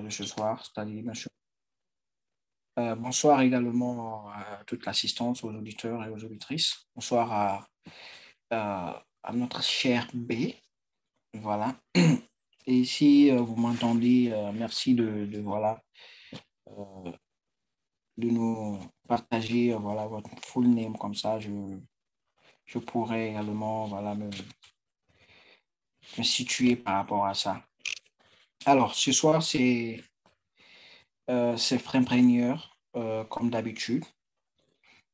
de ce soir, c'est-à-dire monsieur. Bonsoir également à toute l'assistance, aux auditeurs et aux auditrices. Bonsoir à notre cher B. Voilà. Et si vous m'entendez, merci voilà, euh, de nous partager voilà, votre full name. Comme ça, je pourrais également voilà, me situer par rapport à ça. Alors, ce soir, c'est Frempreneur, comme d'habitude.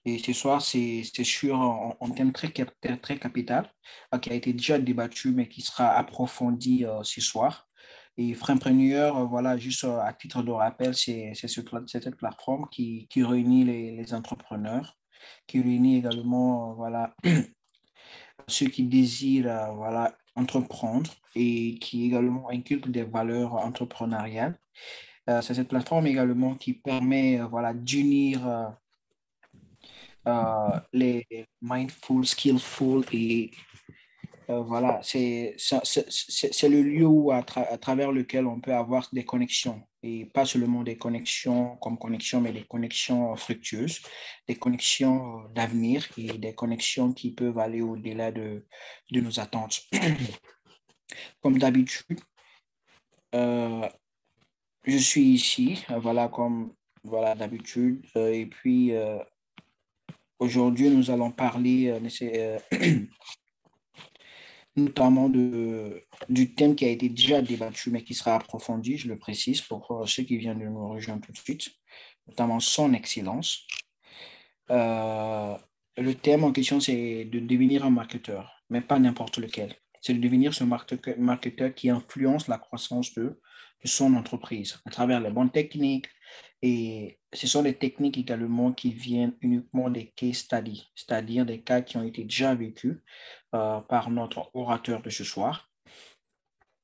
Et ce soir, c'est sur un thème très capital qui a été déjà débattu, mais qui sera approfondi ce soir. Et Frempreneur, voilà, juste à titre de rappel, c'est cette plateforme qui réunit les entrepreneurs, qui réunit également voilà, ceux qui désirent voilà, entreprendre et qui également inculque des valeurs entrepreneuriales. C'est cette plateforme également qui permet voilà, d'unir les mindful, skillful et voilà, c'est le lieu où, à travers lequel on peut avoir des connexions et pas seulement des connexions comme connexions, mais des connexions fructueuses, des connexions d'avenir et des connexions qui peuvent aller au-delà de nos attentes. Comme d'habitude, euh, je suis ici, voilà, comme voilà d'habitude, et puis aujourd'hui, nous allons parler notamment du thème qui a été déjà débattu, mais qui sera approfondi, je le précise, pour ceux qui viennent de nous rejoindre tout de suite, notamment son excellence. Le thème en question, c'est de devenir un marketeur, mais pas n'importe lequel. C'est de devenir ce marketeur qui influence la croissance de son entreprise à travers les bonnes techniques. Et ce sont des techniques également qui viennent uniquement des case studies, c'est-à-dire des cas qui ont été déjà vécus par notre orateur de ce soir.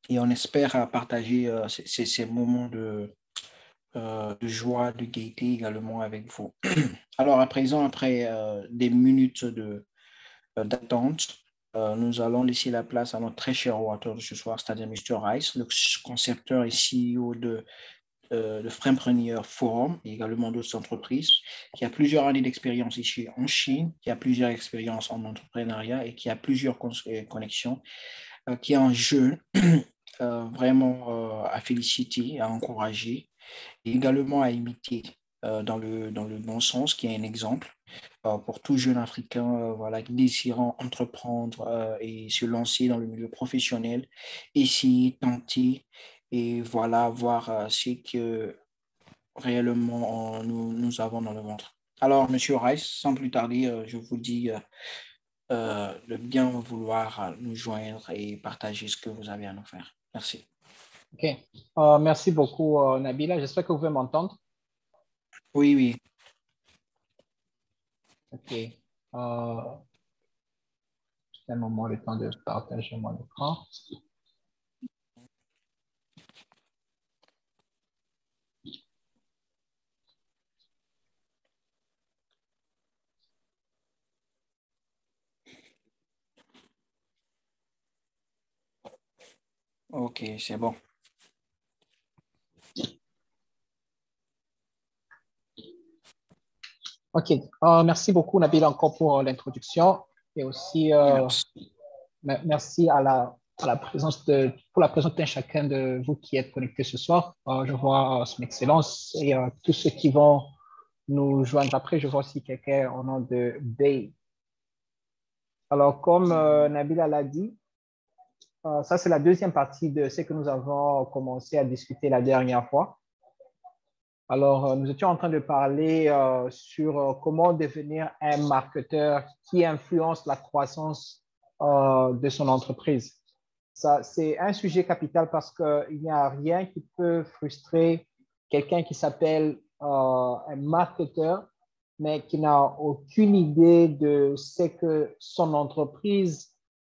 Et on espère partager ces moments de joie, de gaieté également avec vous. Alors à présent, après des minutes d'attente, nous allons laisser la place à notre très cher orateur de ce soir, c'est-à-dire Mr. Rice, le concepteur et CEO de Frempreneur Forum et également d'autres entreprises, qui a plusieurs années d'expérience ici en Chine, qui a plusieurs expériences en entrepreneuriat et qui a plusieurs connexions, qui est un jeune vraiment à féliciter, à encourager et également à imiter dans le bon sens, qui est un exemple pour tout jeune Africain voilà, désirant entreprendre et se lancer dans le milieu professionnel, essayer, tenter et voilà, voir ce que réellement nous avons dans le ventre. Alors, Monsieur Rice, sans plus tarder, je vous dis de bien vouloir nous joindre et partager ce que vous avez à nous faire. Merci. OK. Merci beaucoup, Nabila. J'espère que vous pouvez m'entendre. Oui, oui. OK. Juste un moment, le temps de partager mon écran. OK, c'est bon. OK. Merci beaucoup, Nabila, encore pour l'introduction et aussi merci pour la présence de chacun de vous qui êtes connectés ce soir. Je vois son excellence et tous ceux qui vont nous joindre après. Je vois aussi quelqu'un au nom de Bay. Alors, comme Nabila l'a dit, ça, c'est la deuxième partie de ce que nous avons commencé à discuter la dernière fois. Alors, nous étions en train de parler sur comment devenir un marketeur qui influence la croissance de son entreprise. Ça, c'est un sujet capital parce qu'il n'y a rien qui peut frustrer quelqu'un qui s'appelle un marketeur, mais qui n'a aucune idée de ce que son entreprise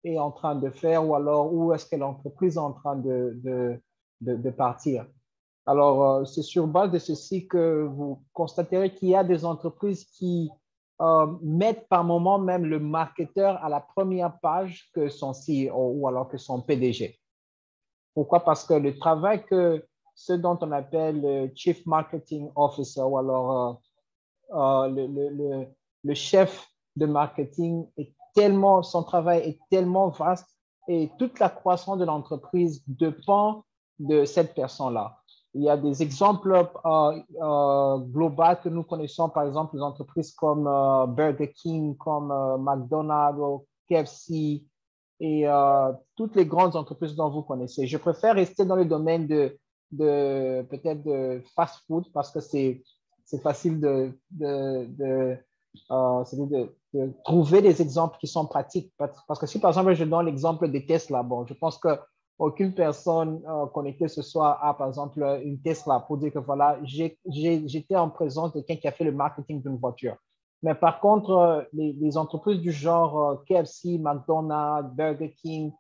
est en train de faire ou alors où est-ce que l'entreprise est en train de partir. Alors, c'est sur base de ceci que vous constaterez qu'il y a des entreprises qui mettent par moment même le marketeur à la première page que son CEO ou alors que son PDG. Pourquoi? Parce que le travail que ce dont on appelle le Chief Marketing Officer ou alors le chef de marketing son travail est tellement vaste et toute la croissance de l'entreprise dépend de cette personne-là. Il y a des exemples globaux que nous connaissons, par exemple, les entreprises comme Burger King, comme McDonald's, KFC et toutes les grandes entreprises dont vous connaissez. Je préfère rester dans le domaine peut-être de fast-food parce que c'est facile de trouver des exemples qui sont pratiques. Parce que si, par exemple, je donne l'exemple des Tesla, bon, je pense qu'aucune personne connectée ce soir a, par exemple, une Tesla pour dire que, voilà, j'étais en présence de quelqu'un qui a fait le marketing d'une voiture. Mais par contre, les entreprises du genre KFC, McDonald's, Burger King,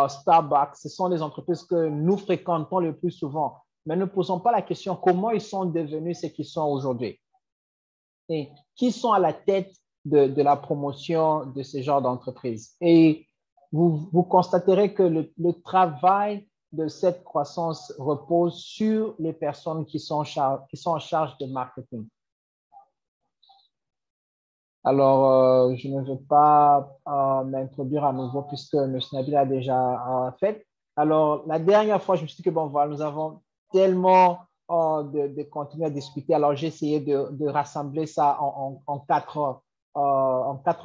Starbucks, ce sont des entreprises que nous fréquentons le plus souvent. Mais ne posons pas la question comment ils sont devenus ce qu'ils sont aujourd'hui. Et qui sont à la tête de la promotion de ce genre d'entreprise. Et vous constaterez que le travail de cette croissance repose sur les personnes qui sont en charge de marketing. Alors, je ne veux pas m'introduire à nouveau puisque M. Nabil a déjà fait. Alors, la dernière fois, je me suis dit que, bon, voilà, nous avons tellement de continuer à discuter. Alors, j'ai essayé de rassembler ça en quatre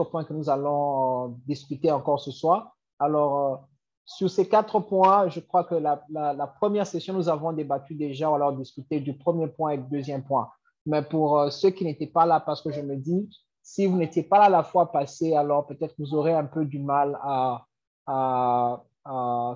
points que nous allons discuter encore ce soir. Alors, sur ces 4 points, je crois que la première session, nous avons débattu déjà, alors discuté du premier point et du deuxième point. Mais pour ceux qui n'étaient pas là, parce que je me dis, si vous n'étiez pas là la fois passée, alors peut-être vous aurez un peu du mal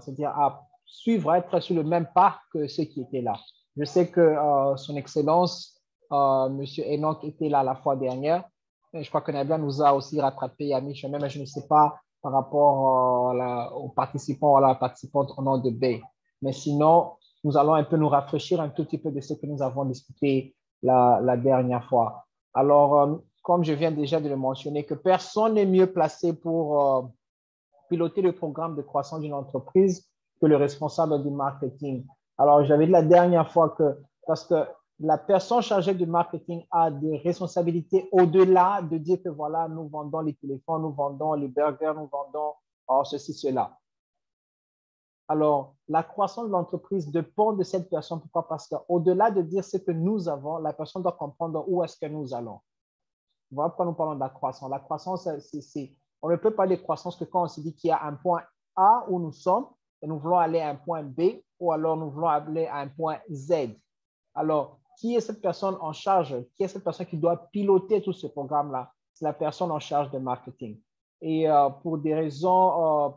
c'est-à-dire à suivre, à être sur le même pas que ceux qui étaient là. Je sais que son Excellence, M. Enoch, était là la fois dernière. Et je crois que Nadia nous a aussi rattrapé à mi-chemin, mais je ne sais pas par rapport aux participants ou à la participante au nom de Bay. Mais sinon, nous allons un peu nous rafraîchir un tout petit peu de ce que nous avons discuté la dernière fois. Alors, comme je viens déjà de le mentionner, que personne n'est mieux placé pour piloter le programme de croissance d'une entreprise que le responsable du marketing. Alors, j'avais dit la dernière fois que, parce que la personne chargée du marketing a des responsabilités au-delà de dire que voilà, nous vendons les téléphones, nous vendons les burgers, nous vendons ceci, cela. Alors, la croissance de l'entreprise dépend de cette personne. Pourquoi? Parce qu'au-delà de dire ce que nous avons, la personne doit comprendre où est-ce que nous allons. Voilà pourquoi nous parlons de la croissance. La croissance, on ne peut pas de croissance que quand on se dit qu'il y a un point A où nous sommes et nous voulons aller à un point B ou alors nous voulons aller à un point Z. Alors, qui est cette personne en charge? Qui est cette personne qui doit piloter tout ce programme-là? C'est la personne en charge de marketing. Et pour des raisons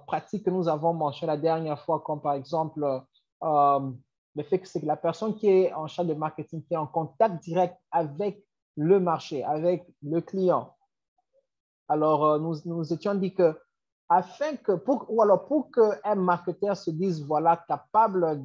pratiques que nous avons mentionnées la dernière fois, comme par exemple le fait que c'est la personne qui est en charge de marketing, qui est en contact direct avec le marché, avec le client. Alors, nous étions dit que pour qu'un marketeur se dise, voilà, capable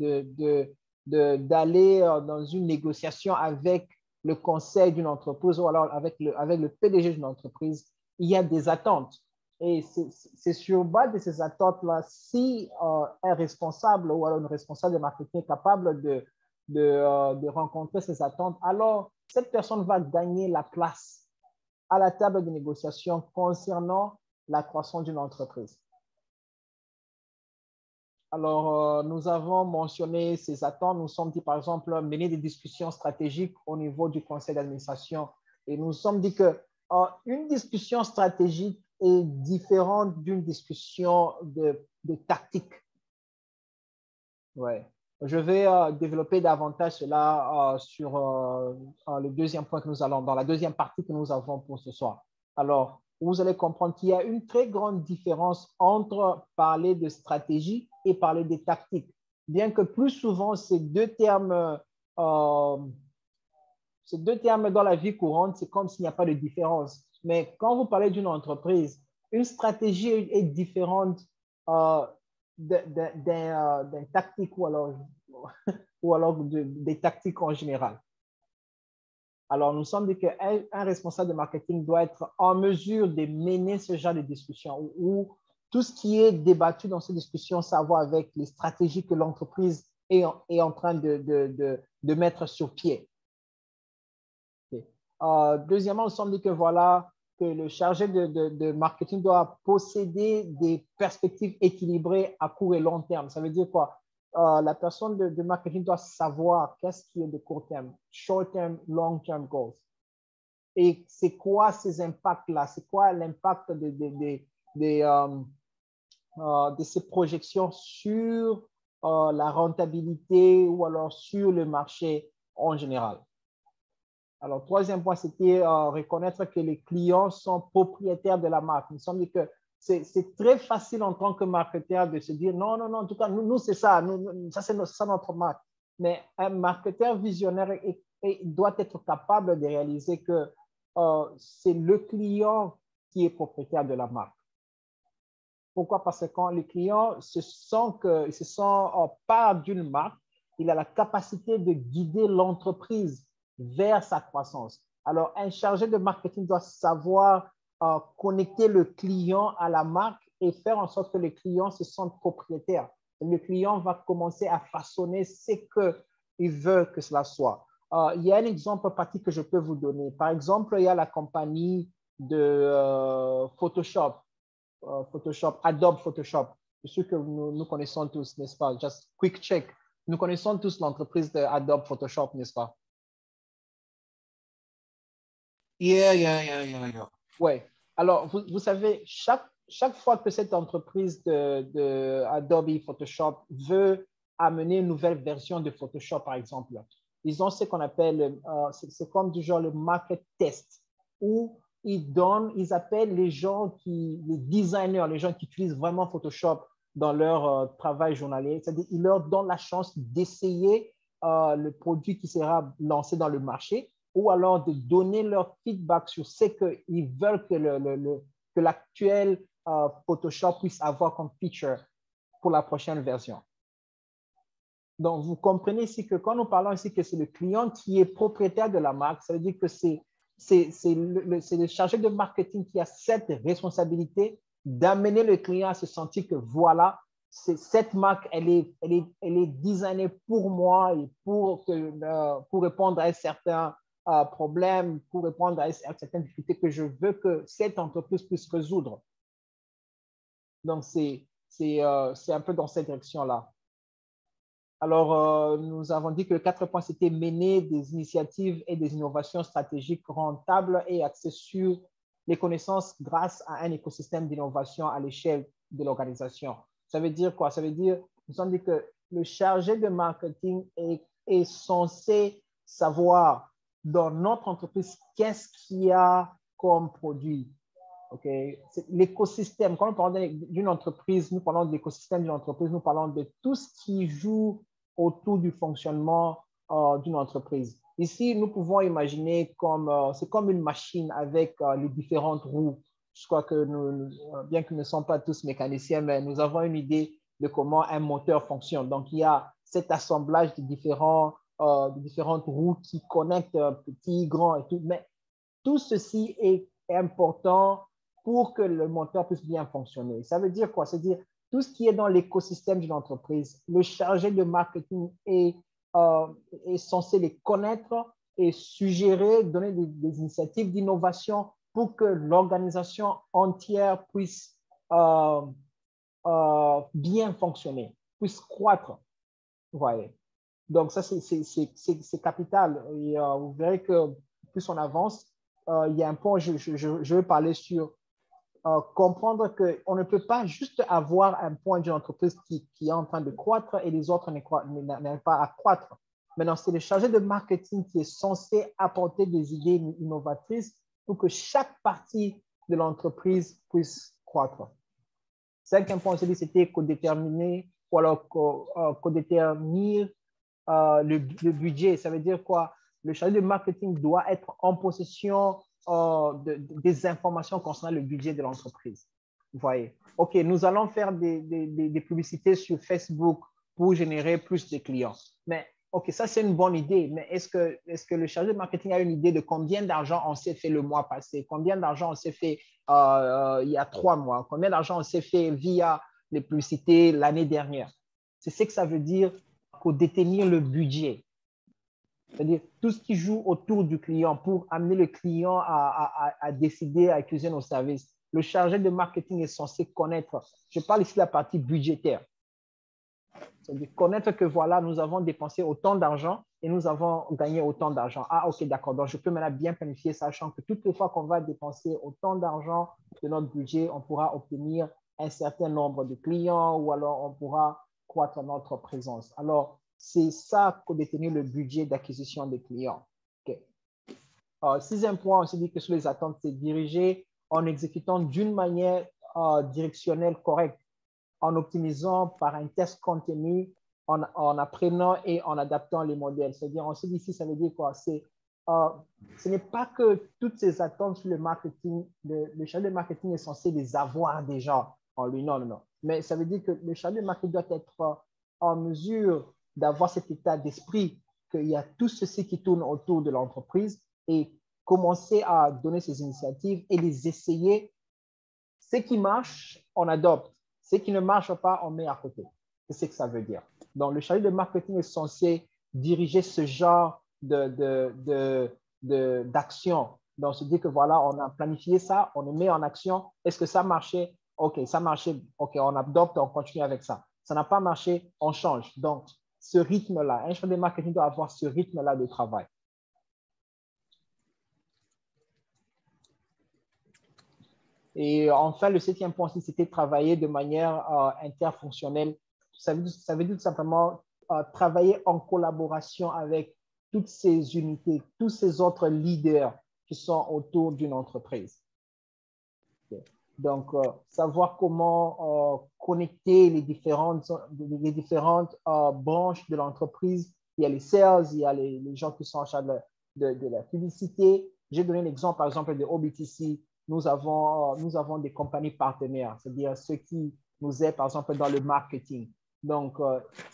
d'aller dans une négociation avec le conseil d'une entreprise ou alors avec le PDG d'une entreprise, il y a des attentes. Et c'est sur base de ces attentes-là, si un responsable ou alors une responsable de marketing est capable de rencontrer ces attentes, alors cette personne va gagner la place à la table de négociation concernant la croissance d'une entreprise. Alors, nous avons mentionné ces attentes. Nous sommes dit, par exemple, mener des discussions stratégiques au niveau du conseil d'administration. Et nous sommes dit qu'une discussion stratégique est différente d'une discussion de tactique. Ouais. Je vais développer davantage cela sur le deuxième point que nous allons, dans la deuxième partie que nous avons pour ce soir. Alors, vous allez comprendre qu'il y a une très grande différence entre parler de stratégie et parler de tactique. Bien que plus souvent, ces deux termes dans la vie courante, c'est comme s'il n'y a pas de différence. Mais quand vous parlez d'une entreprise, une stratégie est différente d'un tactique ou alors des tactiques en général. Alors, nous sommes dit qu'un responsable de marketing doit être en mesure de mener ce genre de discussion où tout ce qui est débattu dans ces discussions, ça a à voir avec les stratégies que l'entreprise est en train de mettre sur pied. Okay. Deuxièmement, il semble que voilà, que le chargé de marketing doit posséder des perspectives équilibrées à court et long terme. Ça veut dire quoi? La personne de marketing doit savoir qu'est-ce qui est de court terme, short term, long term goals. Et c'est quoi ces impacts-là? C'est quoi l'impact de ces projections sur la rentabilité ou alors sur le marché en général? Alors, troisième point, c'était reconnaître que les clients sont propriétaires de la marque. Il me semble que c'est très facile en tant que marketeur de se dire non, non, non, en tout cas, nous c'est ça, ça c'est notre marque. Mais un marketeur visionnaire doit être capable de réaliser que c'est le client qui est propriétaire de la marque. Pourquoi? Parce que quand le client se sent part d'une marque, il a la capacité de guider l'entreprise vers sa croissance. Alors, un chargé de marketing doit savoir connecter le client à la marque et faire en sorte que le client se sente propriétaire. Le client va commencer à façonner ce qu'il veut que cela soit. Il y a un exemple pratique que je peux vous donner. Par exemple, il y a la compagnie de Photoshop. Adobe Photoshop. Je suis sûr que nous connaissons tous, n'est-ce pas? Just quick check. Nous connaissons tous l'entreprise d'Adobe Photoshop, n'est-ce pas? Yeah. Oui. Alors, vous savez, chaque fois que cette entreprise de Adobe Photoshop veut amener une nouvelle version de Photoshop, par exemple, ils ont ce qu'on appelle, c'est comme du genre le market test, où ils appellent les gens les designers, les gens qui utilisent vraiment Photoshop dans leur travail journalier, c'est-à-dire ils leur donnent la chance d'essayer le produit qui sera lancé dans le marché, ou alors de donner leur feedback sur ce qu'ils veulent que l'actuel Photoshop puisse avoir comme feature pour la prochaine version. Donc, vous comprenez ici que quand nous parlons ici que c'est le client qui est propriétaire de la marque, ça veut dire que c'est le chargé de marketing qui a cette responsabilité d'amener le client à se sentir que voilà, cette marque, elle est designée pour moi et pour répondre à un certain problème, pour répondre à certaines difficultés que je veux que cette entreprise puisse résoudre. Donc, c'est un peu dans cette direction-là. Alors, nous avons dit que le 4 points, c'était mener des initiatives et des innovations stratégiques rentables et axées sur les connaissances grâce à un écosystème d'innovation à l'échelle de l'organisation. Ça veut dire quoi? Ça veut dire, nous avons dit que le chargé de marketing est censé savoir dans notre entreprise qu'est-ce qu'il y a comme produit. Okay. L'écosystème, quand nous parlons d'une entreprise, nous parlons de l'écosystème d'une entreprise, nous parlons de tout ce qui joue autour du fonctionnement d'une entreprise. Ici, nous pouvons imaginer c'est comme une machine avec les différentes roues. Je crois que bien que nous ne sommes pas tous mécaniciens, mais nous avons une idée de comment un moteur fonctionne. Donc, il y a cet assemblage de différentes roues qui connectent petits, grands et tout. Mais tout ceci est important pour que le moteur puisse bien fonctionner. Ça veut dire quoi? C'est-à-dire tout ce qui est dans l'écosystème d'une entreprise, le chargé de marketing est censé les connaître et suggérer, donner des initiatives d'innovation pour que l'organisation entière puisse bien fonctionner, puisse croître. Vous voyez? Donc, ça, c'est capital. Et vous verrez que plus on avance, il y a un point, je veux parler sur comprendre qu'on ne peut pas juste avoir un point d'une entreprise qui est en train de croître et les autres n'arrivent pas à croître. Maintenant, c'est le chargé de marketing qui est censé apporter des idées innovatrices pour que chaque partie de l'entreprise puisse croître. Cinquième point, c'était co-déterminer ou alors co-déterminer le budget. Ça veut dire quoi? Le chargé de marketing doit être en possession des informations concernant le budget de l'entreprise. Vous voyez? OK, nous allons faire des publicités sur Facebook pour générer plus de clients. Mais OK, ça, c'est une bonne idée. Mais est-ce que le chargé de marketing a une idée de combien d'argent on s'est fait le mois passé? Combien d'argent on s'est fait il y a 3 mois? Combien d'argent on s'est fait via les publicités l'année dernière? C'est ce que ça veut dire co-détenir le budget. C'est-à-dire tout ce qui joue autour du client pour amener le client à décider à utiliser nos services. Le chargé de marketing est censé connaître, je parle ici de la partie budgétaire, c'est-à-dire connaître que voilà, nous avons dépensé autant d'argent et nous avons gagné autant d'argent. Ah, ok, d'accord. Donc, je peux maintenant bien planifier, sachant que toutes les fois qu'on va dépenser autant d'argent de notre budget, on pourra obtenir un certain nombre de clients ou alors on pourra croître notre présence. Alors, c'est ça que détenir le budget d'acquisition des clients. Okay. Sixième point, on s'est dit que sur les attentes, c'est diriger en exécutant d'une manière directionnelle correcte, en optimisant par un test contenu, en apprenant et en adaptant les modèles. C'est-à-dire, on s'est dit ici, ça veut dire quoi? Ce n'est pas que toutes ces attentes sur le marketing, le chargé de marketing est censé les avoir déjà en lui. Non, non, non. Mais ça veut dire que le chargé de marketing doit être en mesure d'avoir cet état d'esprit qu'il y a tout ceci qui tourne autour de l'entreprise et commencer à donner ses initiatives et les essayer. Ce qui marche, on adopte. Ce qui ne marche pas, on met à côté. C'est ce que ça veut dire. Donc, le chargé de marketing est censé diriger ce genre d'action. Donc, se dire que voilà, on a planifié ça, on le met en action. Est-ce que ça marchait? OK, ça marchait. OK, on adopte, on continue avec ça. Ça n'a pas marché, on change. Donc, ce rythme-là, un chargé de marketing doit avoir ce rythme-là de travail. Et enfin, le septième point, c'était travailler de manière interfonctionnelle. Ça veut dire tout simplement travailler en collaboration avec toutes ces unités, tous ces autres leaders qui sont autour d'une entreprise. Okay. Donc, savoir comment connecter les différentes branches de l'entreprise. Il y a les sales, il y a les gens qui sont en charge de la publicité. J'ai donné l'exemple, par exemple, de OBTC. Nous avons des compagnies partenaires, c'est-à-dire ceux qui nous aident, par exemple, dans le marketing. Donc,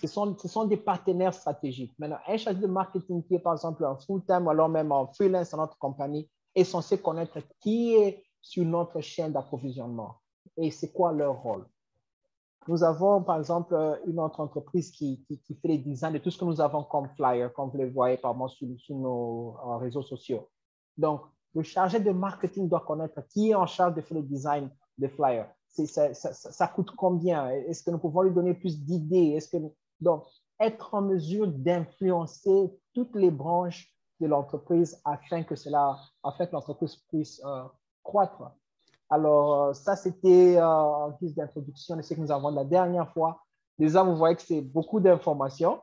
ce sont des partenaires stratégiques. Maintenant, un chargé de marketing qui est, par exemple, en full-time ou alors même en freelance dans notre compagnie est censé connaître qui est sur notre chaîne d'approvisionnement et c'est quoi leur rôle. Nous avons, par exemple, une autre entreprise qui fait les designs de tout ce que nous avons comme flyer, comme vous le voyez par exemple sur nos réseaux sociaux. Donc, le chargé de marketing doit connaître qui est en charge de faire le design de flyers. Ça coûte combien? Est-ce que nous pouvons lui donner plus d'idées? Donc, être en mesure d'influencer toutes les branches de l'entreprise afin que l'entreprise puisse croître. Alors, ça, c'était en guise d'introduction de ce que nous avons de la dernière fois. Déjà, vous voyez que c'est beaucoup d'informations.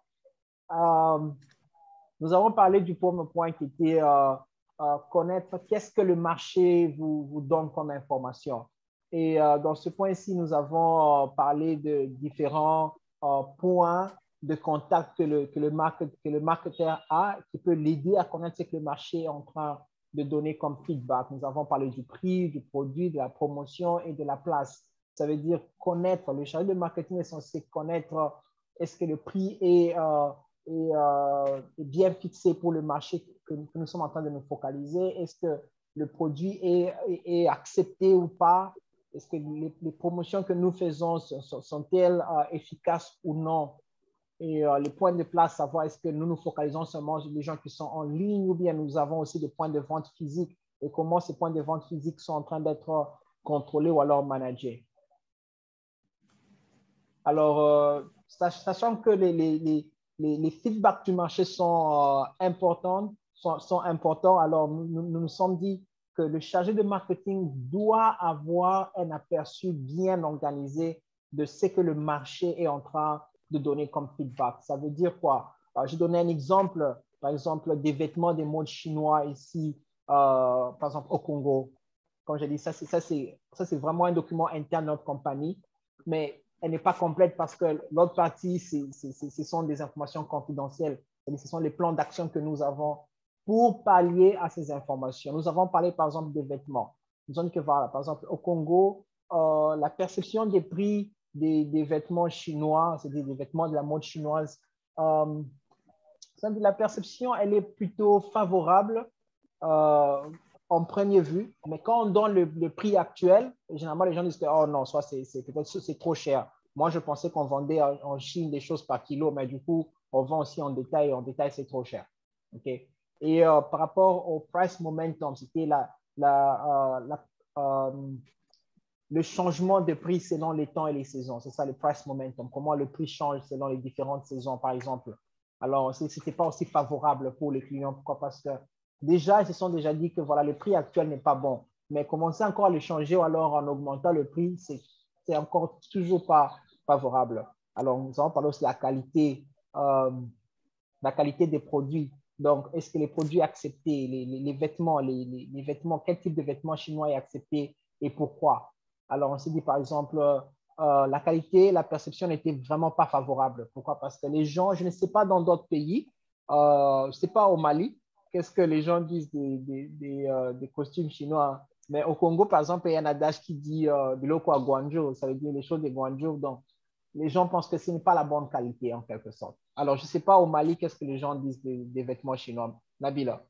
Nous avons parlé du premier point qui était connaître qu'est-ce que le marché vous donne comme information. Et dans ce point-ci, nous avons parlé de différents points de contact que le marketeur a qui peut l'aider à connaître ce que le marché est en train de donner comme feedback. Nous avons parlé du prix, du produit, de la promotion et de la place. Ça veut dire connaître. Le chargé de marketing est censé connaître est-ce que le prix est bien fixé pour le marché que nous sommes en train de nous focaliser. Est-ce que le produit est accepté ou pas? Est-ce que les promotions que nous faisons sont-elles efficaces ou non? Et les points de place, savoir est-ce que nous nous focalisons seulement sur les gens qui sont en ligne ou bien nous avons aussi des points de vente physiques et comment ces points de vente physiques sont en train d'être contrôlés ou alors managés. Alors, sachant que les feedbacks du marché sont importants, alors nous nous sommes dit que le chargé de marketing doit avoir un aperçu bien organisé de ce que le marché est en train de donner comme feedback. Ça veut dire quoi? Je donne un exemple, par exemple, des vêtements des modes chinois ici, par exemple au Congo. Comme j'ai dit, ça c'est vraiment un document interne de notre compagnie, mais elle n'est pas complète parce que l'autre partie, ce sont des informations confidentielles. Ce sont les plans d'action que nous avons pour pallier à ces informations. Nous avons parlé, par exemple, des vêtements. Nous avons dit que, voilà, par exemple, au Congo, la perception des prix des vêtements chinois, c'est-à-dire des vêtements de la mode chinoise, la perception, elle est plutôt favorable en première vue, mais quand on donne le prix actuel, généralement, les gens disent que, oh non, soit c'est trop cher. Moi, je pensais qu'on vendait en Chine des choses par kilo, mais du coup, on vend aussi en détail, c'est trop cher. Okay? Et par rapport au price momentum, c'était le changement de prix selon les temps et les saisons. C'est ça le price momentum. Comment le prix change selon les différentes saisons, par exemple. Alors, ce n'était pas aussi favorable pour les clients. Pourquoi? Parce que déjà, ils se sont déjà dit que voilà, le prix actuel n'est pas bon. Mais commencer encore à le changer ou alors en augmentant le prix, c'est encore toujours pas favorable. Alors, nous allons parler aussi de la qualité des produits. Donc, est-ce que les produits acceptés, les vêtements, les vêtements, quel type de vêtements chinois est accepté et pourquoi? Alors, on s'est dit, par exemple, la qualité, la perception n'était vraiment pas favorable. Pourquoi? Parce que les gens, je ne sais pas dans d'autres pays, je ne sais pas au Mali, qu'est-ce que les gens disent des costumes chinois. Mais au Congo, par exemple, il y a un adage qui dit de l'eau à Guangzhou, ça veut dire les choses de Guangzhou. Donc, les gens pensent que ce n'est pas la bonne qualité en quelque sorte. Alors, je ne sais pas au Mali, qu'est-ce que les gens disent des vêtements chinois. Nabila.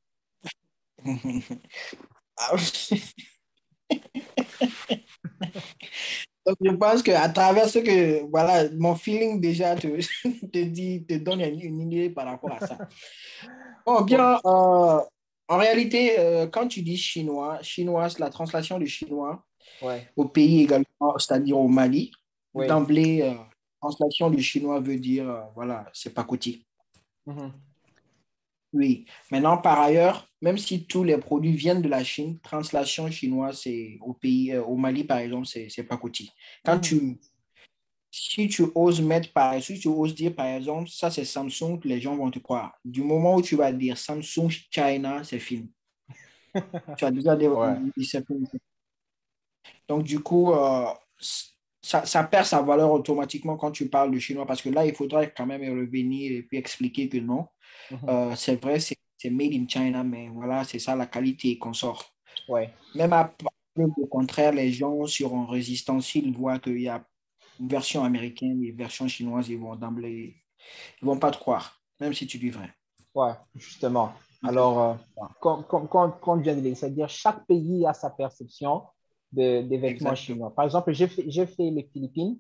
Donc, je pense qu'à travers ce que, voilà, mon feeling déjà te donne une idée par rapport à ça. Bon, bien, en réalité, quand tu dis chinois, la translation du chinois Ouais, au pays également, c'est-à-dire au Mali, oui. d'emblée, translation du chinois veut dire, voilà, c'est pacotille. Mhm. Oui. Maintenant, par ailleurs, même si tous les produits viennent de la Chine, translation chinoise, c'est au pays, au Mali, par exemple, c'est pacotille. Quand Mhm. tu, si si tu oses dire, par exemple, ça c'est Samsung, les gens vont te croire. Du moment où tu vas dire Samsung China, c'est fini. Tu as déjà Ouais, dit c'est fini. Donc, du coup, ça perd sa valeur automatiquement quand tu parles de chinois parce que là, il faudra quand même revenir et puis expliquer que non. mhm. C'est vrai, c'est made in China, mais voilà, c'est ça la qualité qu'on sort. Ouais, Même à preuve au contraire, les gens seront résistants s'ils voient qu'il y a une version américaine et une version chinoise, ils vont d'emblée, ils vont pas te croire, même si tu dis vrai. ouais, justement. En fait, Alors, comme je viens de le dire, c'est-à-dire chaque pays a sa perception des vêtements exactement. chinois. Par exemple, j'ai fait les Philippines.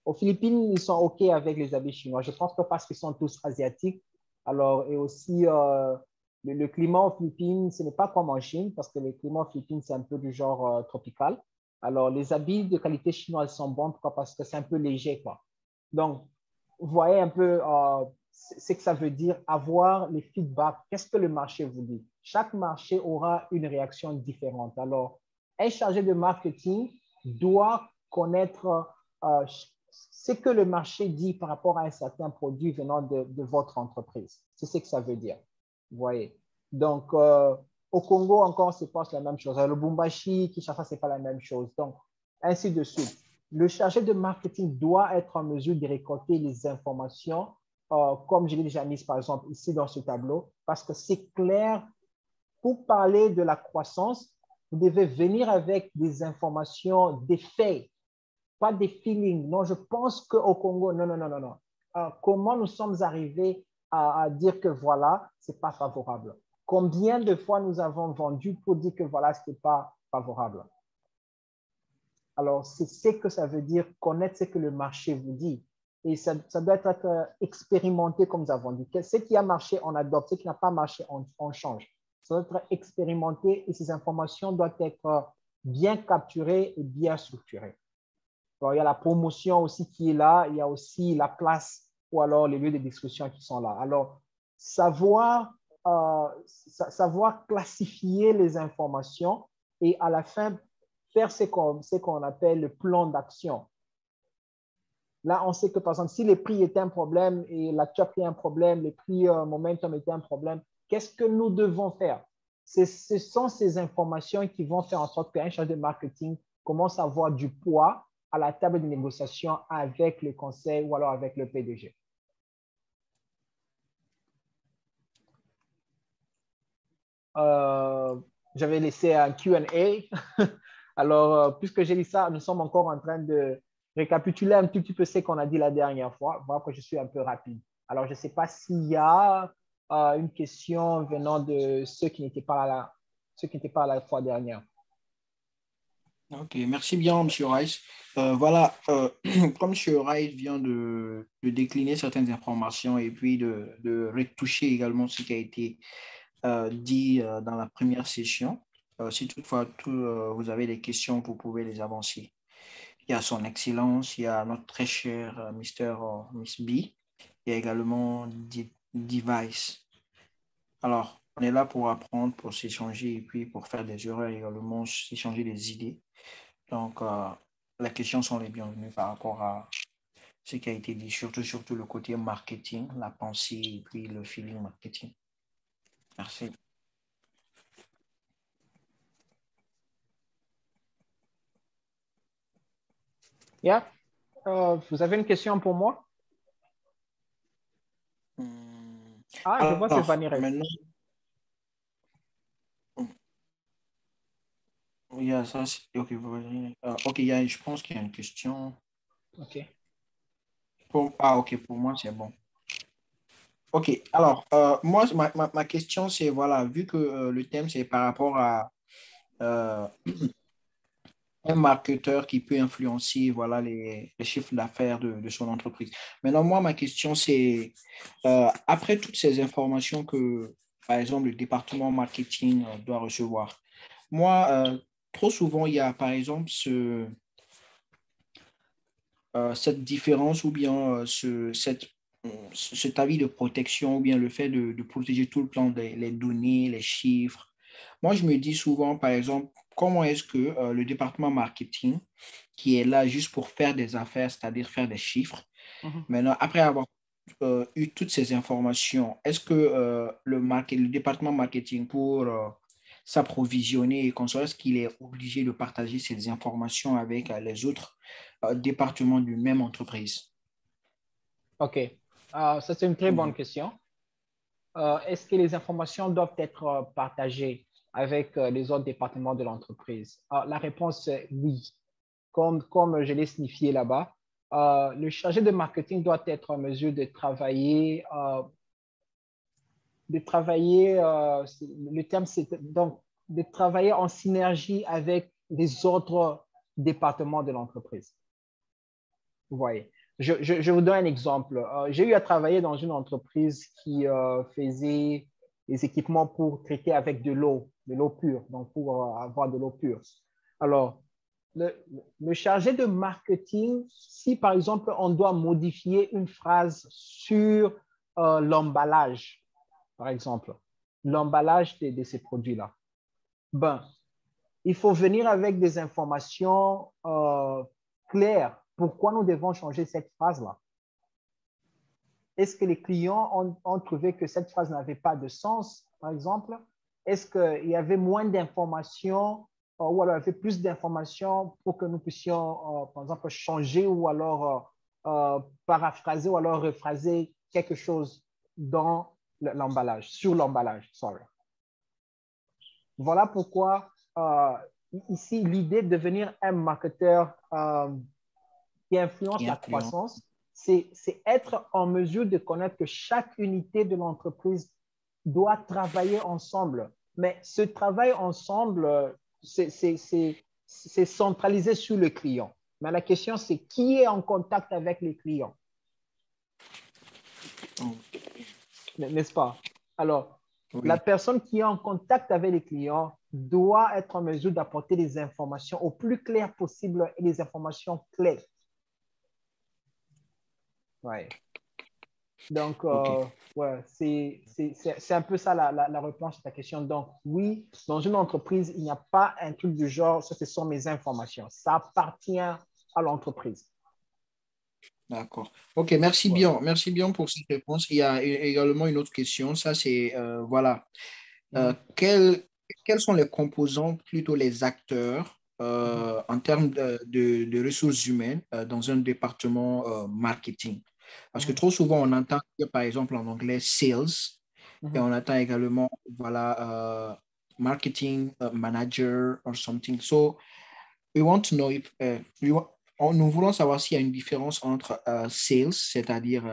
Aux Philippines, ils sont OK avec les habits chinois. Je pense que parce qu'ils sont tous asiatiques. Alors, et aussi, le climat aux Philippines, ce n'est pas comme en Chine, parce que le climat aux Philippines, c'est un peu du genre tropical. Alors, les habits de qualité chinoise sont bons. Pourquoi? Parce que c'est un peu léger, quoi. Donc, vous voyez un peu ce que ça veut dire avoir les feedbacks. Qu'est-ce que le marché vous dit? Chaque marché aura une réaction différente. Alors, un chargé de marketing doit connaître ce que le marché dit par rapport à un certain produit venant de votre entreprise. C'est ce que ça veut dire. Vous voyez? Donc, au Congo, encore, c'est pas la même chose. Le Bumbashi, Kinshasa, c'est pas la même chose. Donc, ainsi de suite. Le chargé de marketing doit être en mesure de récolter les informations, comme je l'ai déjà mis par exemple ici dans ce tableau, parce que c'est clair, pour parler de la croissance, vous devez venir avec des informations, des faits, pas des feelings. Non, je pense qu'au Congo, non, non, non, non, non. Comment nous sommes arrivés à dire que voilà, c'est pas favorable? Combien de fois nous avons vendu pour dire que voilà, ce n'est pas favorable? Alors, c'est ce que ça veut dire, connaître ce que le marché vous dit. Et ça doit être expérimenté, comme nous avons dit. Ce qui a marché, on adopte. Ce qui n'a pas marché, on change. Ça doit être expérimenté et ces informations doivent être bien capturées et bien structurées. Alors, il y a la promotion aussi qui est là. Il y a aussi la place ou alors les lieux de discussion qui sont là. Alors, savoir classifier les informations et à la fin faire ce qu'on appelle le plan d'action. Là, on sait que, par exemple, si les prix étaient un problème et la chop est un problème, les prix momentum étaient un problème, qu'est-ce que nous devons faire? Ce sont ces informations qui vont faire en sorte qu'un chargé de marketing commence à avoir du poids à la table de négociation avec le conseil ou alors avec le PDG. J'avais laissé un Q&A. Alors, puisque j'ai dit ça, nous sommes encore en train de récapituler un tout petit peu ce qu'on a dit la dernière fois. Voir que je suis un peu rapide. Alors, je ne sais pas s'il y a une question venant de ceux qui n'étaient pas là la fois dernière. Ok, merci bien, M. Rice. Voilà, comme M. Rice vient de décliner certaines informations et puis de retoucher également ce qui a été dit dans la première session, si toutefois vous avez des questions, vous pouvez les avancer. Il y a son Excellence, il y a notre très cher Miss B, il y a également Device. Alors, on est là pour apprendre, pour s'échanger et puis pour faire des erreurs également, s'échanger des idées. Donc, les questions sont les bienvenues par rapport à ce qui a été dit, surtout le côté marketing, la pensée et puis le feeling marketing. Merci. Yeah. Vous avez une question pour moi? Ah, je vois, c'est Alors, Vanirek. maintenant, il y a ça, ok, ok, je pense qu'il y a une question. OK. Ok, pour moi, c'est bon. Ok, alors, moi, ma question, c'est, voilà, vu que le thème, c'est par rapport à euh, un marketeur qui peut influencer, voilà, les chiffres d'affaires de son entreprise. Maintenant, moi, ma question, c'est, après toutes ces informations que, par exemple, le département marketing doit recevoir, moi, trop souvent, il y a, par exemple, cette différence ou bien cet avis de protection ou bien le fait de protéger tout le temps les données, les chiffres. Moi, je me dis souvent, par exemple, comment est-ce que le département marketing, qui est là juste pour faire des affaires, c'est-à-dire faire des chiffres, Mhm. maintenant, après avoir eu toutes ces informations, est-ce que le département marketing, pour s'approvisionner et construire, est-ce qu'il est obligé de partager ces informations avec les autres départements d'une même entreprise? OK. Ça, c'est une très bonne Mhm. question. Est-ce que les informations doivent être partagées avec les autres départements de l'entreprise? La réponse est oui. Comme je l'ai signifié là-bas, le chargé de marketing doit être en mesure le terme c'est donc de travailler en synergie avec les autres départements de l'entreprise. Vous voyez. Je vous donne un exemple. J'ai eu à travailler dans une entreprise qui faisait des équipements pour traiter avec de l'eau pure, donc pour avoir de l'eau pure. Alors, le, le chargé de marketing, si par exemple on doit modifier une phrase sur l'emballage, par exemple, l'emballage de ces produits-là, ben, il faut venir avec des informations claires. Pourquoi nous devons changer cette phrase-là? Est-ce que les clients ont trouvé que cette phrase n'avait pas de sens, par exemple? Est-ce qu'il y avait moins d'informations ou alors il y avait plus d'informations pour que nous puissions, par exemple, changer ou alors paraphraser ou alors rephraser quelque chose dans l'emballage, sur l'emballage, sorry. Voilà pourquoi ici, l'idée de devenir un marketeur qui influence Qui la influence. croissance, c'est être en mesure de connaître que chaque unité de l'entreprise doit travailler ensemble. Mais ce travail ensemble, c'est centralisé sur le client. Mais la question, c'est qui est en contact avec les clients, n'est-ce pas? Alors, la Oui, personne qui est en contact avec les clients doit être en mesure d'apporter des informations au plus clair possible et des informations claires. Ouais. Donc, ok. ouais, c'est un peu ça la réponse à ta question. Donc, oui, dans une entreprise, il n'y a pas un truc du genre, ça, ce sont mes informations. Ça appartient à l'entreprise. D'accord. Ok, merci Ouais. bien. Merci bien pour cette réponse. Il y a également une autre question. Ça, c'est, voilà, Mhm, quels sont les composants, plutôt les acteurs, mhm, en termes de ressources humaines dans un département marketing? Parce que mhm, trop souvent, on entend, par exemple, en anglais, sales, et mhm. on entend également, voilà, marketing manager or something. So, we want to know if, nous voulons savoir s'il y a une différence entre sales, c'est-à-dire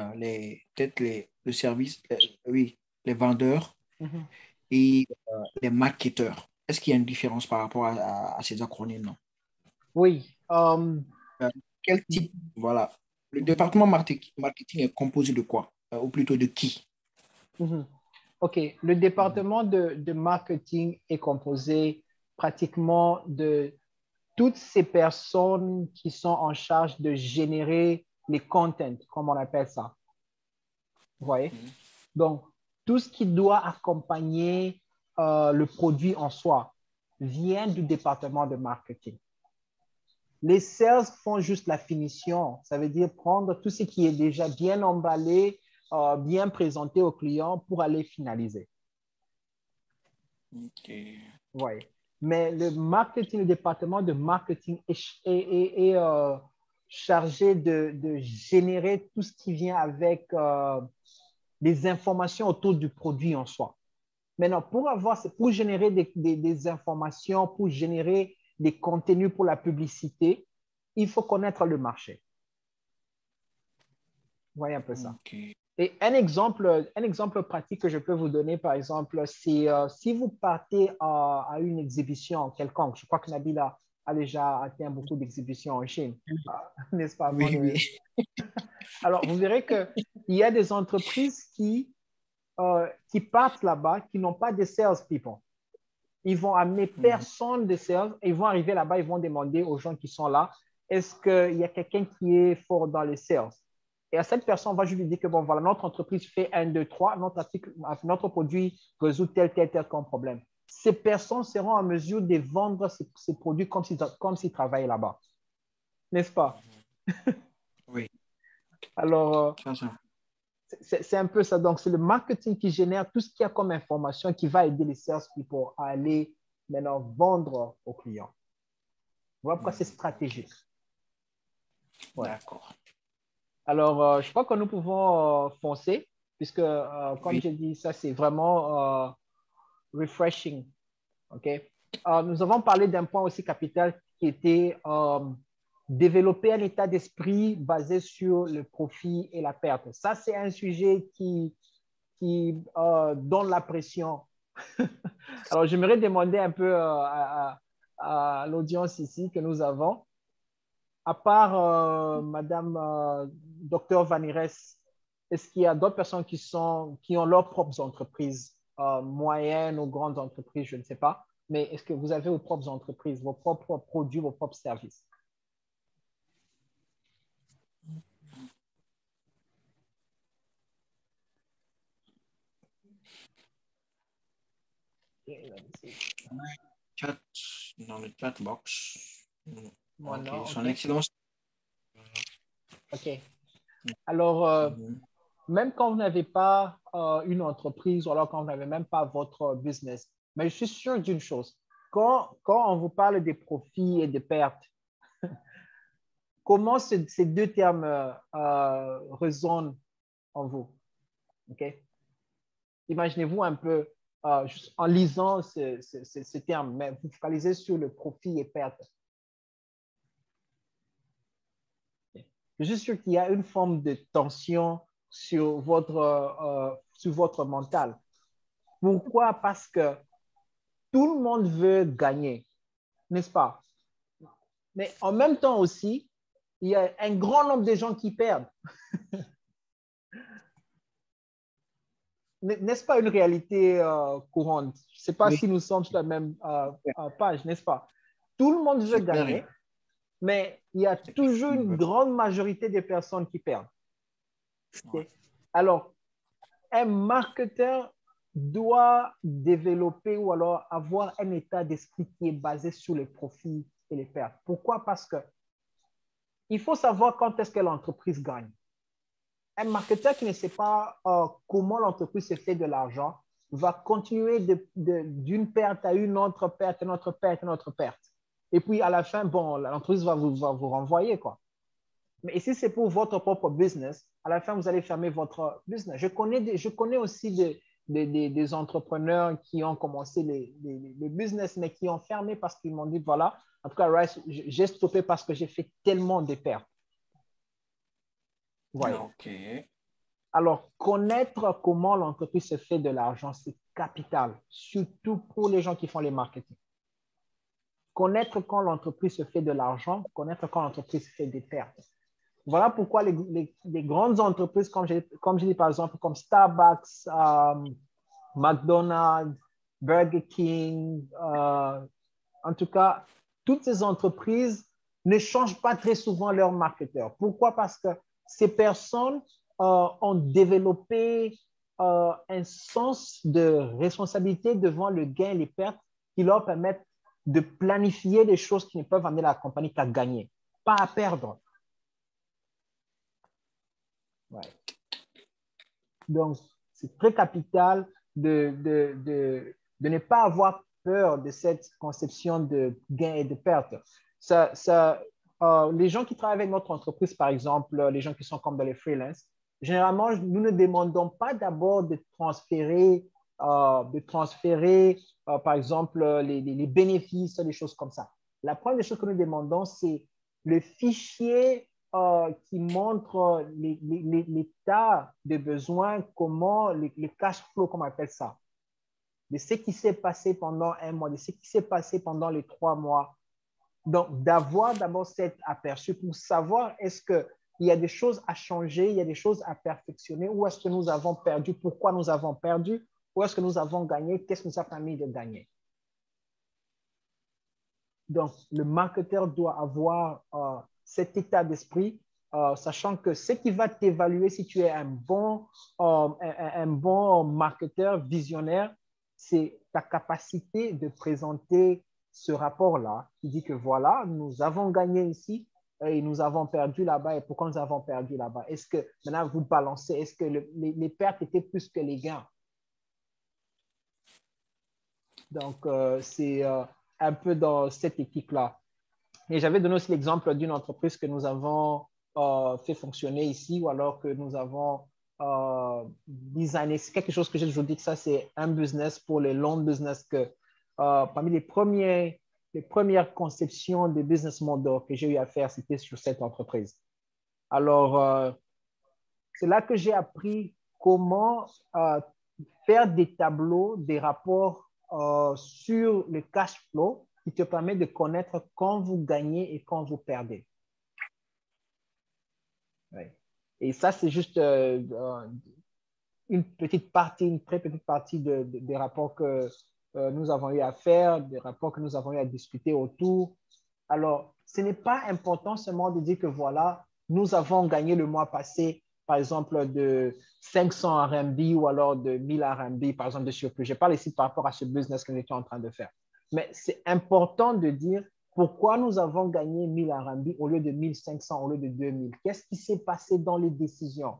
peut-être le service, oui, les vendeurs, Mhm. et les marketeurs. Est-ce qu'il y a une différence par rapport à ces acronymes? Non? Oui. Quel type, voilà. Le département marketing est composé de quoi? Ou plutôt de qui? Mhm. OK. Le département de marketing est composé pratiquement de toutes ces personnes qui sont en charge de générer les contents, comme on appelle ça. Vous voyez? Donc, tout ce qui doit accompagner le produit en soi vient du département de marketing. Les sales font juste la finition. Ça veut dire prendre tout ce qui est déjà bien emballé, bien présenté au client pour aller finaliser. Okay. Ouais. Mais le marketing, le département de marketing est chargé de générer tout ce qui vient avec des informations autour du produit en soi. Maintenant, pour générer des informations, pour générer des contenus pour la publicité, il faut connaître le marché. Vous voyez un peu ça. Okay. Et un exemple pratique que je peux vous donner, par exemple, c'est si vous partez à une exhibition quelconque, je crois que Nabila a déjà atteint beaucoup d'exhibitions en Chine, n'est-ce pas? Oui, oui. Alors, vous verrez qu'il y a des entreprises qui partent là-bas, qui n'ont pas de salespeople. Ils vont amener personne de sales. Ils vont arriver là-bas, ils vont demander aux gens qui sont là, est-ce qu'il y a quelqu'un qui est fort dans les sales? Et à cette personne, on va juste lui dire que, bon, voilà, notre entreprise fait 1, 2, 3, notre produit résout tel problème. Ces personnes seront en mesure de vendre ces produits comme s'ils travaillaient là-bas. N'est-ce pas? Oui. Alors, Ça. c'est un peu ça. Donc, c'est le marketing qui génère tout ce qu'il y a comme information qui va aider les sales people à aller maintenant vendre aux clients. Voilà pourquoi c'est stratégique. Ouais. D'accord. Alors, je crois que nous pouvons foncer, puisque, comme Oui. j'ai dit, ça, c'est vraiment refreshing. OK? Nous avons parlé d'un point aussi capital qui était développer un état d'esprit basé sur le profit et la perte. Ça, c'est un sujet qui donne la pression. Alors, j'aimerais demander un peu à l'audience ici que nous avons, à part Madame Dr Vanires, est-ce qu'il y a d'autres personnes qui ont leurs propres entreprises, moyennes ou grandes entreprises, je ne sais pas, mais est-ce que vous avez vos propres entreprises, vos propres produits, vos propres services? Chat, dans le chat box. Moi, Ok, non, son OK. excellence. OK. Alors, même quand vous n'avez pas une entreprise ou alors quand vous n'avez même pas votre business, mais je suis sûr d'une chose, quand on vous parle des profits et des pertes, comment ces deux termes résonnent en vous? OK? Imaginez-vous un peu, juste en lisant ce terme, mais vous focalisez sur le profit et perte. Je suis sûr qu'il y a une forme de tension sur votre mental. Pourquoi? Parce que tout le monde veut gagner, n'est-ce pas? Mais en même temps aussi, il y a un grand nombre de gens qui perdent. N'est-ce pas une réalité courante? Je ne sais pas Oui, si nous sommes sur la même page, n'est-ce pas? Tout le monde veut c'est clair. gagner, mais il y a toujours une grande majorité de personnes qui perdent. Okay? Alors, un marketeur doit développer ou alors avoir un état d'esprit qui est basé sur les profits et les pertes. Pourquoi? Parce que il faut savoir quand est-ce que l'entreprise gagne. Un marketeur qui ne sait pas comment l'entreprise se fait de l'argent va continuer d'une perte à une autre perte, une autre perte, une autre perte. Et puis à la fin, bon, l'entreprise va vous renvoyer, quoi. Mais si c'est pour votre propre business, à la fin, vous allez fermer votre business. Je connais aussi des entrepreneurs qui ont commencé les business, mais qui ont fermé parce qu'ils m'ont dit, voilà, en tout cas, Rice, j'ai stoppé parce que j'ai fait tellement de pertes. Vous voyez. Ok. Alors, connaître comment l'entreprise se fait de l'argent, c'est capital, surtout pour les gens qui font les marketing. connaître quand l'entreprise se fait de l'argent, connaître quand l'entreprise fait des pertes. Voilà pourquoi les grandes entreprises, comme j'ai dit par exemple, comme Starbucks, McDonald's, Burger King, en tout cas, toutes ces entreprises ne changent pas très souvent leur marketeur. Pourquoi? Parce que ces personnes ont développé un sens de responsabilité devant le gain et les pertes qui leur permettent de planifier des choses qui ne peuvent amener la compagnie qu'à gagner, pas à perdre. Ouais. Donc, c'est très capital de ne pas avoir peur de cette conception de gain et de perte. Les gens qui travaillent avec notre entreprise, par exemple, les gens qui sont comme dans les freelance, généralement, nous ne demandons pas d'abord de transférer, par exemple, les bénéfices, des choses comme ça. La première des choses que nous demandons, c'est le fichier qui montre l'état de besoin, comment les cash flow, comme on appelle ça, de ce qui s'est passé pendant un mois, de ce qui s'est passé pendant les 3 mois. Donc, d'avoir d'abord cet aperçu pour savoir est-ce qu'il y a des choses à changer, il y a des choses à perfectionner, où est-ce que nous avons perdu, pourquoi nous avons perdu, où est-ce que nous avons gagné, qu'est-ce qui nous a permis de gagner. Donc, le marketeur doit avoir cet état d'esprit, sachant que ce qui va t'évaluer si tu es un bon marketeur visionnaire, c'est ta capacité de présenter ce rapport-là qui dit que voilà, nous avons gagné ici et nous avons perdu là-bas. Et pourquoi nous avons perdu là-bas? Est-ce que maintenant vous balancez, est-ce que les pertes étaient plus que les gains? Donc, c'est un peu dans cette éthique-là. Et j'avais donné aussi l'exemple d'une entreprise que nous avons fait fonctionner ici ou alors que nous avons designé. C'est quelque chose que j'ai toujours dit que ça, c'est un business pour les longs business que parmi les premières conceptions de business model que j'ai eu à faire, c'était sur cette entreprise. Alors, c'est là que j'ai appris comment faire des tableaux, des rapports sur le cash flow qui te permet de connaître quand vous gagnez et quand vous perdez. Ouais. Et ça, c'est juste une petite partie, une très petite partie des rapports que nous avons eu à faire, des rapports que nous avons eu à discuter autour. Alors, ce n'est pas important seulement de dire que voilà, nous avons gagné le mois passé, par exemple, de 500 RMB ou alors de 1000 RMB, par exemple, de surplus. Je parle ici par rapport à ce business que nous étions en train de faire. Mais c'est important de dire pourquoi nous avons gagné 1000 RMB au lieu de 1500, au lieu de 2000. Qu'est-ce qui s'est passé dans les décisions?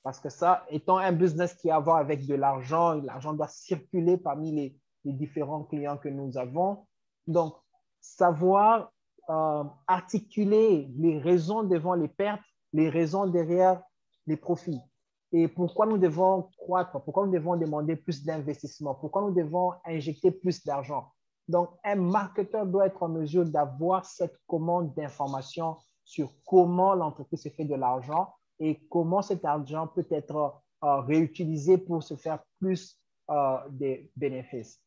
Parce que ça, étant un business qui a à voir avec de l'argent, l'argent doit circuler parmi les différents clients que nous avons. Donc, savoir articuler les raisons devant les pertes, les raisons derrière les profits. Et pourquoi nous devons croître, pourquoi nous devons demander plus d'investissement, pourquoi nous devons injecter plus d'argent. Donc, un marketeur doit être en mesure d'avoir cette commande d'informations sur comment l'entreprise se fait de l'argent et comment cet argent peut être réutilisé pour se faire plus des bénéfices.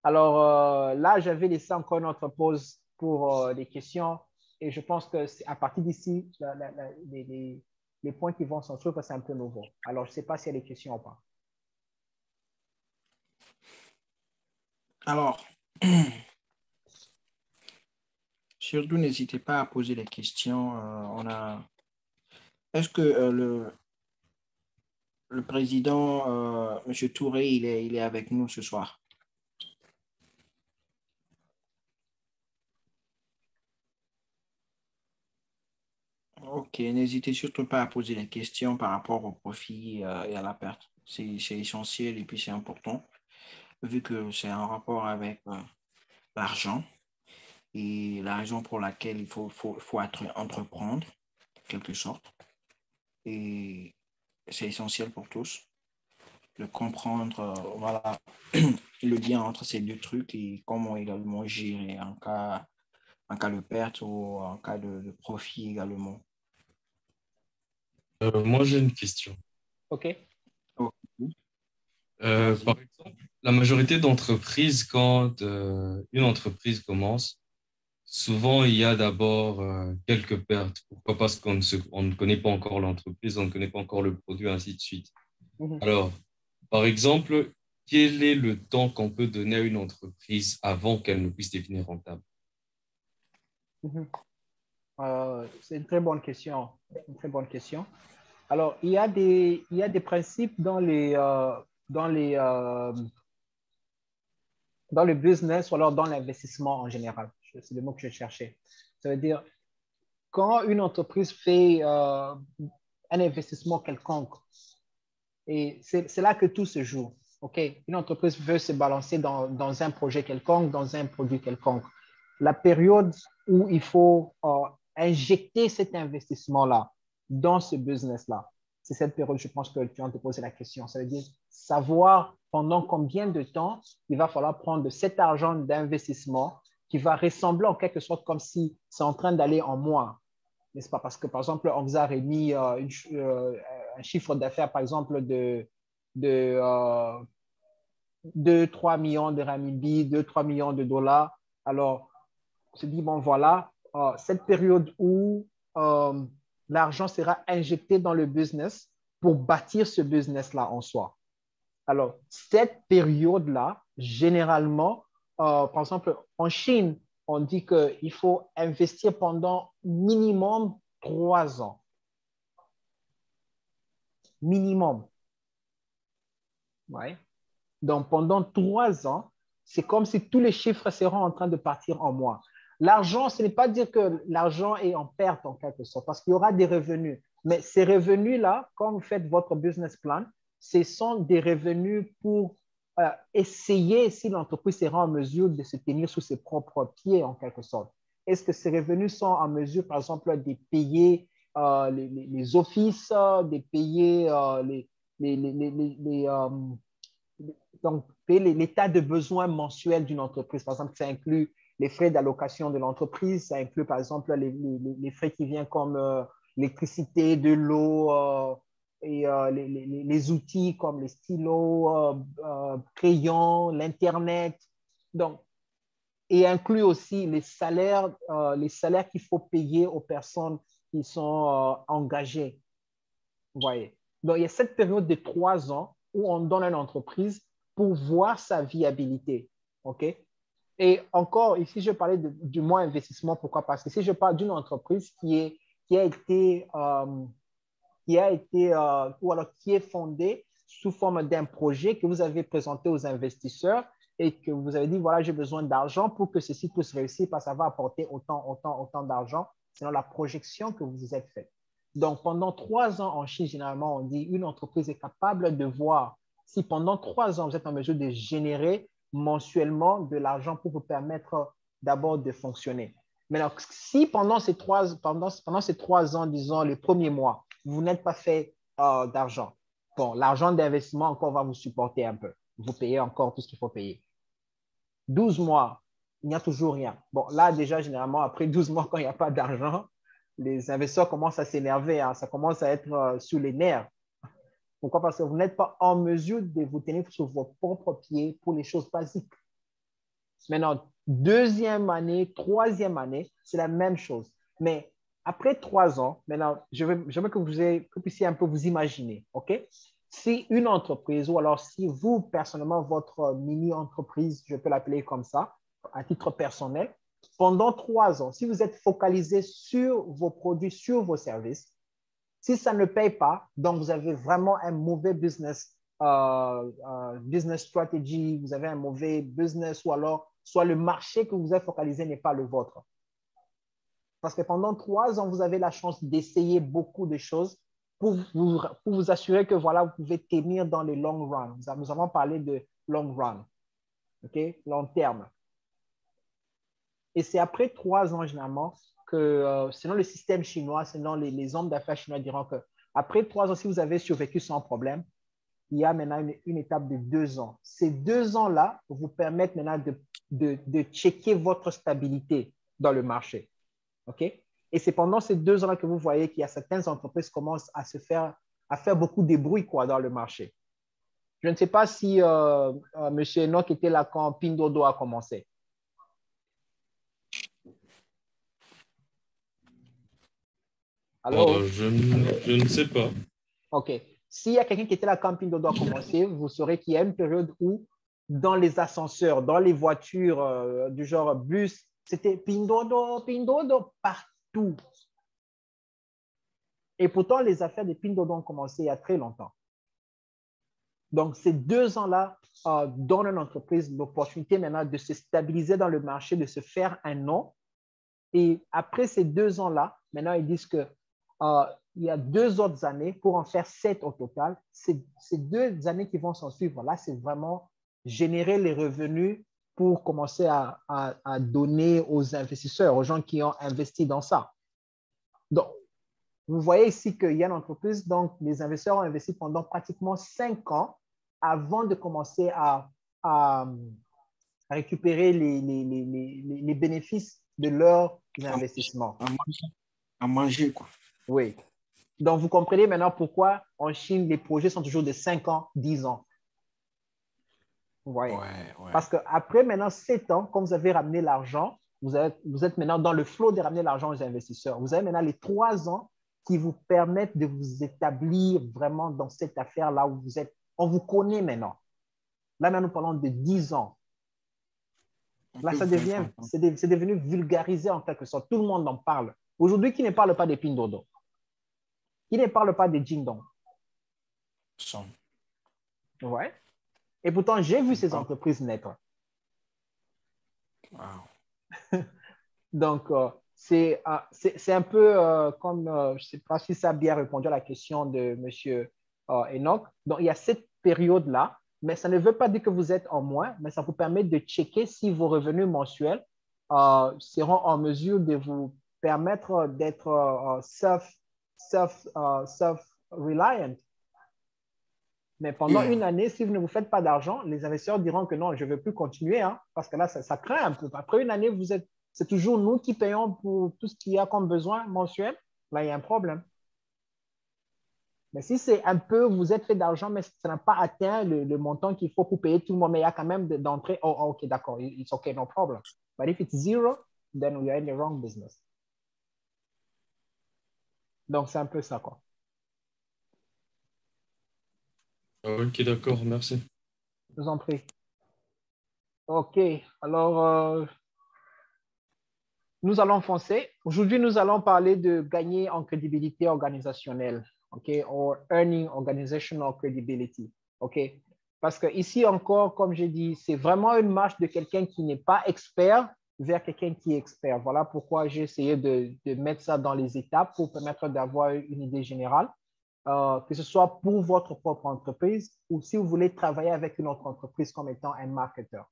Alors là, j'avais laissé encore une autre pause pour les questions et je pense qu'à partir d'ici, les points qui vont s'en trouver, c'est un peu nouveau. Alors, je ne sais pas s'il y a des questions ou pas. Alors, surtout, n'hésitez pas à poser des questions. Est-ce que le président, M. Touré, il est avec nous ce soir? Ok, n'hésitez surtout pas à poser des questions par rapport au profit et à la perte. C'est essentiel et puis c'est important, vu que c'est en rapport avec l'argent et la raison pour laquelle il faut entreprendre, en quelque sorte. Et c'est essentiel pour tous de comprendre voilà, le lien entre ces deux trucs et comment également gérer en cas de perte ou en cas de profit également. Moi, j'ai une question. OK. Ok. Par exemple, la majorité d'entreprises, quand une entreprise commence, souvent il y a d'abord quelques pertes. Pourquoi? Parce on ne connaît pas encore l'entreprise, on ne connaît pas encore le produit, ainsi de suite. Mhm, Alors, par exemple, quel est le temps qu'on peut donner à une entreprise avant qu'elle ne puisse devenir rentable? mhm. C'est une très bonne question. Une très bonne question. Alors, il y a des principes dans les, dans le business ou alors dans l'investissement en général. C'est le mot que je cherchais. Ça veut dire, quand une entreprise fait un investissement quelconque, et c'est là que tout se joue. OK? Une entreprise veut se balancer dans un projet quelconque, dans un produit quelconque. La période où il faut injecter cet investissement-là dans ce business-là, c'est cette période, je pense que tu viens de te poser la question. Ça veut dire savoir pendant combien de temps il va falloir prendre cet argent d'investissement qui va ressembler en quelque sorte comme si c'est en train d'aller en moins. N'est-ce pas? Parce que, par exemple, on vous a remis un chiffre d'affaires, par exemple, de 2-3 millions de RMB, 2-3 millions de dollars. Alors, on se dit, bon, voilà, cette période où l'argent sera injecté dans le business pour bâtir ce business-là en soi. Alors, cette période-là, généralement, par exemple, en Chine, on dit qu'il faut investir pendant minimum 3 ans. Minimum. Ouais. Donc, pendant 3 ans, c'est comme si tous les chiffres seront en train de partir en moins. L'argent, ce n'est pas dire que l'argent est en perte en quelque sorte, parce qu'il y aura des revenus. Mais ces revenus-là, quand vous faites votre business plan, ce sont des revenus pour essayer si l'entreprise sera en mesure de se tenir sur ses propres pieds en quelque sorte. Est-ce que ces revenus sont en mesure, par exemple, de payer les offices, de payer donc, payer l'état de besoins mensuels d'une entreprise. Par exemple, ça inclut les frais d'allocation de l'entreprise, ça inclut par exemple les frais qui viennent comme l'électricité, de l'eau et les outils comme les stylos, crayons, l'Internet. Donc, et inclut aussi les salaires qu'il faut payer aux personnes qui sont engagées. Vous voyez. Donc, il y a cette période de 3 ans où on donne à une entreprise pour voir sa viabilité. OK? Et encore, ici, je parlais du moins investissement. Pourquoi? Parce que si je parle d'une entreprise qui a été, ou alors qui est fondée sous forme d'un projet que vous avez présenté aux investisseurs et que vous avez dit, voilà, j'ai besoin d'argent pour que ceci puisse réussir parce que ça va apporter autant d'argent selon la projection que vous vous êtes faite. Donc, pendant 3 ans en Chine, généralement, on dit une entreprise est capable de voir si pendant 3 ans, vous êtes en mesure de générer mensuellement de l'argent pour vous permettre d'abord de fonctionner. Maintenant, si pendant ces 3 ans, disons les premiers mois, vous n'êtes pas fait d'argent, bon, l'argent d'investissement encore va vous supporter un peu. Vous payez encore tout ce qu'il faut payer. 12 mois, il n'y a toujours rien. Bon, là, déjà, généralement, après 12 mois, quand il n'y a pas d'argent, les investisseurs commencent à s'énerver, hein, ça commence à être sous les nerfs. Pourquoi? Parce que vous n'êtes pas en mesure de vous tenir sur vos propres pieds pour les choses basiques. Maintenant, deuxième année, troisième année, c'est la même chose. Mais après 3 ans, maintenant, j'aimerais que vous puissiez un peu vous imaginer, OK? Si une entreprise, ou alors si vous, personnellement, votre mini-entreprise, je peux l'appeler comme ça, à titre personnel, pendant 3 ans, si vous êtes focalisé sur vos produits, sur vos services, si ça ne paye pas, donc vous avez vraiment un mauvais business strategy, vous avez un mauvais business, ou alors soit le marché que vous êtes focalisé n'est pas le vôtre. Parce que pendant 3 ans, vous avez la chance d'essayer beaucoup de choses pour vous assurer que voilà, vous pouvez tenir dans le long run. Nous avons parlé de long run, OK? Long terme. Et c'est après 3 ans, généralement, que selon le système chinois, selon les hommes d'affaires chinois diront que après 3 ans, si vous avez survécu sans problème, il y a maintenant une étape de 2 ans. Ces 2 ans-là vous permettent maintenant de checker votre stabilité dans le marché. OK? Et c'est pendant ces 2 ans-là que vous voyez qu'il y a certaines entreprises qui commencent à faire beaucoup de bruit quoi, dans le marché. Je ne sais pas si M. Enoch était là quand Pindodo a commencé. Alors, je ne sais pas. OK. S'il y a quelqu'un qui était là quand Pindodo a commencé, vous saurez qu'il y a une période où, dans les ascenseurs, dans les voitures du genre bus, c'était Pindodo, Pindodo, partout. Et pourtant, les affaires de Pindodo ont commencé il y a très longtemps. Donc, ces 2 ans-là donnent à une entreprise l'opportunité maintenant de se stabiliser dans le marché, de se faire un nom. Et après ces 2 ans-là, maintenant, ils disent qu'il y a 2 autres années pour en faire 7 au total. Ces 2 années qui vont s'en suivre, là, c'est vraiment générer les revenus pour commencer à donner aux investisseurs, aux gens qui ont investi dans ça. Donc, vous voyez ici qu'il y a une entreprise, donc les investisseurs ont investi pendant pratiquement 5 ans avant de commencer à récupérer les bénéfices de leurs investissements. À manger, quoi. Oui. Donc, vous comprenez maintenant pourquoi en Chine, les projets sont toujours de 5 ans, 10 ans. Vous voyez? Ouais. Parce qu'après maintenant 7 ans, quand vous avez ramené l'argent, vous êtes maintenant dans le flot de ramener l'argent aux investisseurs. Vous avez maintenant les 3 ans qui vous permettent de vous établir vraiment dans cette affaire-là où vous êtes. On vous connaît maintenant. Là, maintenant, nous parlons de 10 ans. Là, c'est devenu vulgarisé en quelque sorte. Tout le monde en parle. Aujourd'hui, qui ne parle pas de Pindodo? Qui ne parle pas de Jingdong? Ouais. Et pourtant, j'ai vu ces entreprises naître. Wow. Donc, c'est un peu comme, je ne sais pas si ça a bien répondu à la question de M. Enoch. Donc, il y a cette période-là, mais ça ne veut pas dire que vous êtes en moins, mais ça vous permet de checker si vos revenus mensuels seront en mesure de vous permettre d'être self-reliant. Mais pendant une année, si vous ne vous faites pas d'argent, les investisseurs diront que non, je ne veux plus continuer, hein, parce que là, ça craint un peu. Après une année, c'est toujours nous qui payons pour tout ce qu'il y a comme besoin mensuel. Là, il y a un problème. Mais si c'est un peu, vous êtes fait d'argent, mais ça n'a pas atteint le montant qu'il faut pour payer tout le monde, mais il y a quand même d'entrée. Oh, OK, d'accord, it's OK, no problem. But if it's zero, then we are in the wrong business. Donc, c'est un peu ça, quoi. Ok, d'accord, merci. Je vous en prie. OK, alors, nous allons foncer. Aujourd'hui, nous allons parler de gagner en crédibilité organisationnelle, OK, or earning organizational credibility, OK. Parce que ici encore, comme j'ai dit, c'est vraiment une marche de quelqu'un qui n'est pas expert vers quelqu'un qui est expert. Voilà pourquoi j'ai essayé de mettre ça dans les étapes pour permettre d'avoir une idée générale, que ce soit pour votre propre entreprise ou si vous voulez travailler avec une autre entreprise comme étant un marketeur.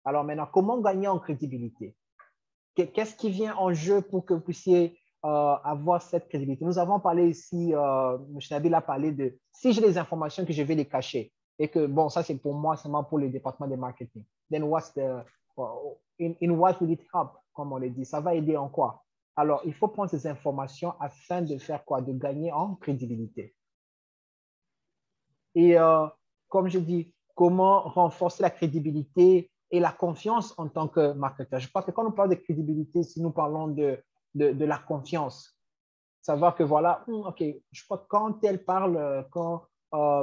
Alors maintenant, comment gagner en crédibilité? Qu'est-ce qui vient en jeu pour que vous puissiez avoir cette crédibilité? Nous avons parlé ici, M. Nabil a parlé de si j'ai des informations que je vais les cacher et que, bon, ça c'est pour moi, seulement pour le département de marketing. Then in what will it help, comme on le dit? Ça va aider en quoi? Alors, il faut prendre ces informations afin de faire quoi? De gagner en crédibilité. Et comme je dis, comment renforcer la crédibilité et la confiance en tant que marketeur. Je crois que quand on parle de crédibilité, si nous parlons de la confiance, savoir que voilà, OK, je crois que quand elle parle, quand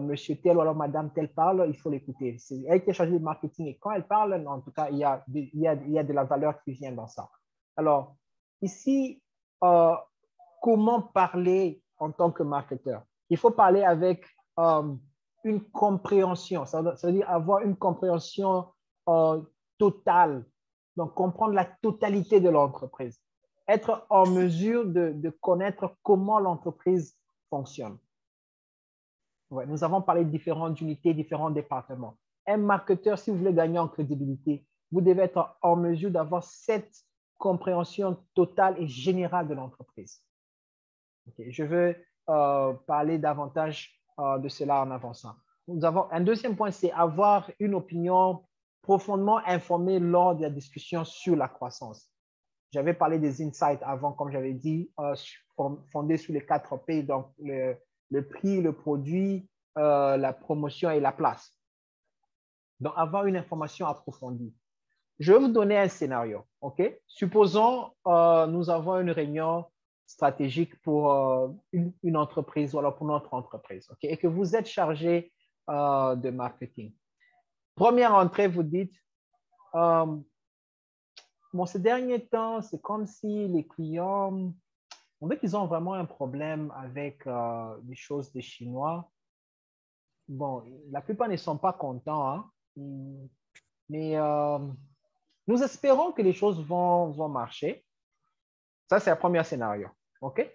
monsieur tel ou alors madame tel parle, il faut l'écouter. C'est elle qui est chargée de marketing et quand elle parle, en tout cas, il y a de la valeur qui vient dans ça. Alors, ici, comment parler en tant que marketeur? Il faut parler avec une compréhension, ça veut dire avoir une compréhension totale, donc comprendre la totalité de l'entreprise, être en mesure de connaître comment l'entreprise fonctionne. Ouais, nous avons parlé de différentes unités, différents départements. Un marketeur, si vous voulez gagner en crédibilité, vous devez être en mesure d'avoir cette compréhension totale et générale de l'entreprise. Okay, je veux parler davantage de cela en avançant. Nous avons un deuxième point, c'est avoir une opinion profondément informée lors de la discussion sur la croissance. J'avais parlé des insights avant, comme j'avais dit, fondés sur les 4 P, donc le prix, le produit, la promotion et la place. Donc, avoir une information approfondie. Je vais vous donner un scénario, OK? Supposons nous avons une réunion stratégique pour une entreprise ou alors pour notre entreprise, OK? Et que vous êtes chargé de marketing. Première entrée, vous dites, bon, ces derniers temps, c'est comme si les clients, on veut qu'ils ont vraiment un problème avec les choses des Chinois. Bon, la plupart ne sont pas contents, hein? Mais nous espérons que les choses vont marcher. Ça, c'est le premier scénario. OK?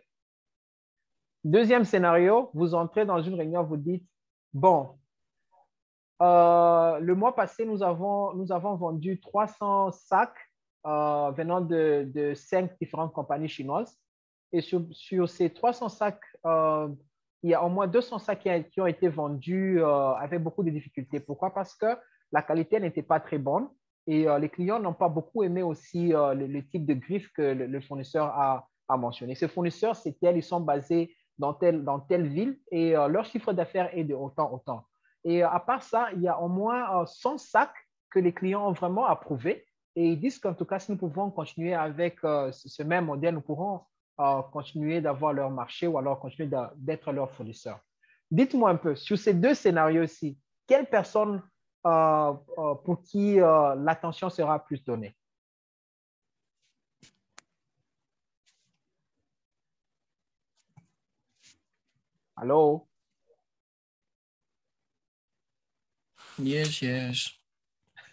Deuxième scénario, vous entrez dans une réunion, vous dites, bon, le mois passé, nous avons vendu 300 sacs venant de 5 différentes compagnies chinoises. Et sur ces 300 sacs, il y a au moins 200 sacs qui ont été vendus avec beaucoup de difficultés. Pourquoi? Parce que la qualité n'était pas très bonne et les clients n'ont pas beaucoup aimé aussi le type de griffe que le fournisseur a mentionné. Ces fournisseurs, ils sont basés dans telle ville et leur chiffre d'affaires est de autant. Et à part ça, il y a au moins 100 sacs que les clients ont vraiment approuvés. Et ils disent qu'en tout cas, si nous pouvons continuer avec ce même modèle, nous pourrons continuer d'avoir leur marché ou alors continuer d'être leur fournisseur. Dites-moi un peu, sur ces deux scénarios-ci, quelle personne pour qui l'attention sera plus donnée? Allô? Yes, yes.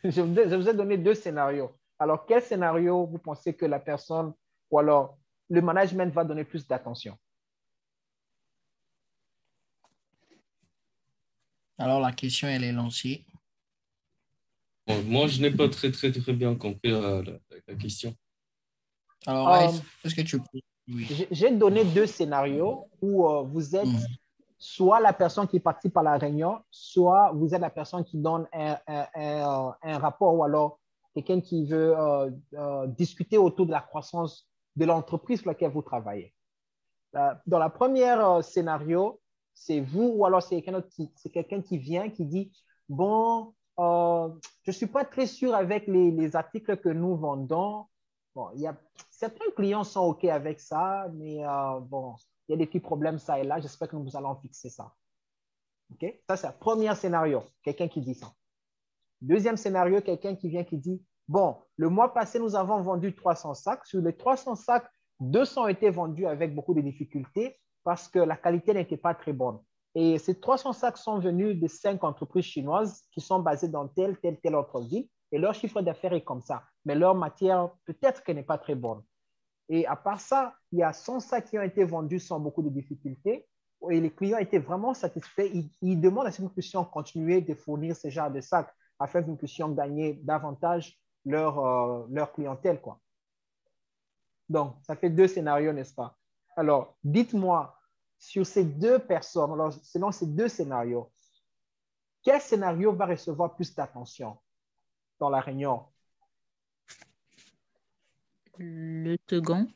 Je vous ai donné deux scénarios. Alors, quel scénario vous pensez que la personne ou alors le management va donner plus d'attention? Alors, la question, elle est lancée. Bon, moi, je n'ai pas très bien compris la question. Alors, est-ce que tu peux... Oui. J'ai donné deux scénarios où vous êtes soit la personne qui participe à la réunion, soit vous êtes la personne qui donne un rapport ou alors quelqu'un qui veut discuter autour de la croissance de l'entreprise pour laquelle vous travaillez. Dans la première scénario, c'est vous ou alors c'est quelqu'un qui vient, qui dit, bon, je ne suis pas très sûr avec les articles que nous vendons. Bon, certains clients sont OK avec ça, mais bon, il y a des petits problèmes ça et là. J'espère que nous allons fixer ça. OK? Ça, c'est le premier scénario, quelqu'un qui dit ça. Deuxième scénario, quelqu'un qui vient qui dit, bon, le mois passé, nous avons vendu 300 sacs. Sur les 300 sacs, 200 ont été vendus avec beaucoup de difficultés parce que la qualité n'était pas très bonne. Et ces 300 sacs sont venus de 5 entreprises chinoises qui sont basées dans telle autre ville. Et leur chiffre d'affaires est comme ça. Mais leur matière, peut-être qu'elle n'est pas très bonne. Et à part ça, il y a 100 sacs qui ont été vendus sans beaucoup de difficultés. Et les clients étaient vraiment satisfaits. Ils demandent à ce que nous puissions continuer de fournir ce genre de sacs afin que nous puissions gagner davantage leur clientèle, quoi. Donc, ça fait deux scénarios, n'est-ce pas? Alors, dites-moi, sur ces deux personnes, alors, selon ces deux scénarios, quel scénario va recevoir plus d'attention dans la réunion? Le second.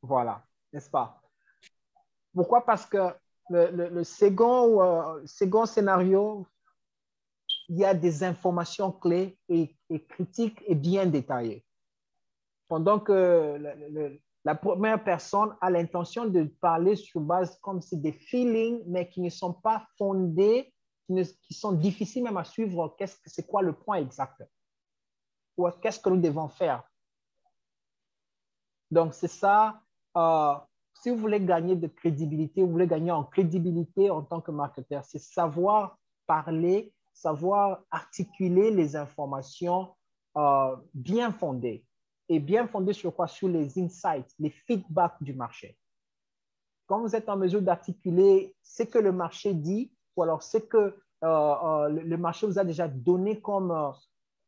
Voilà, n'est-ce pas? Pourquoi? Parce que le second scénario, il y a des informations clés et critiques et bien détaillées. Pendant que la première personne a l'intention de parler sur base comme si des feelings, mais qui ne sont pas fondés, qui sont difficiles même à suivre. C'est quoi le point exact? Ou qu'est-ce que nous devons faire? Donc, c'est ça. Si vous voulez gagner de crédibilité, vous voulez gagner en crédibilité en tant que marketeur, c'est savoir parler, savoir articuler les informations bien fondées. Et bien fondées sur quoi? Sur les insights, les feedbacks du marché. Quand vous êtes en mesure d'articuler ce que le marché dit, ou alors ce que le marché vous a déjà donné comme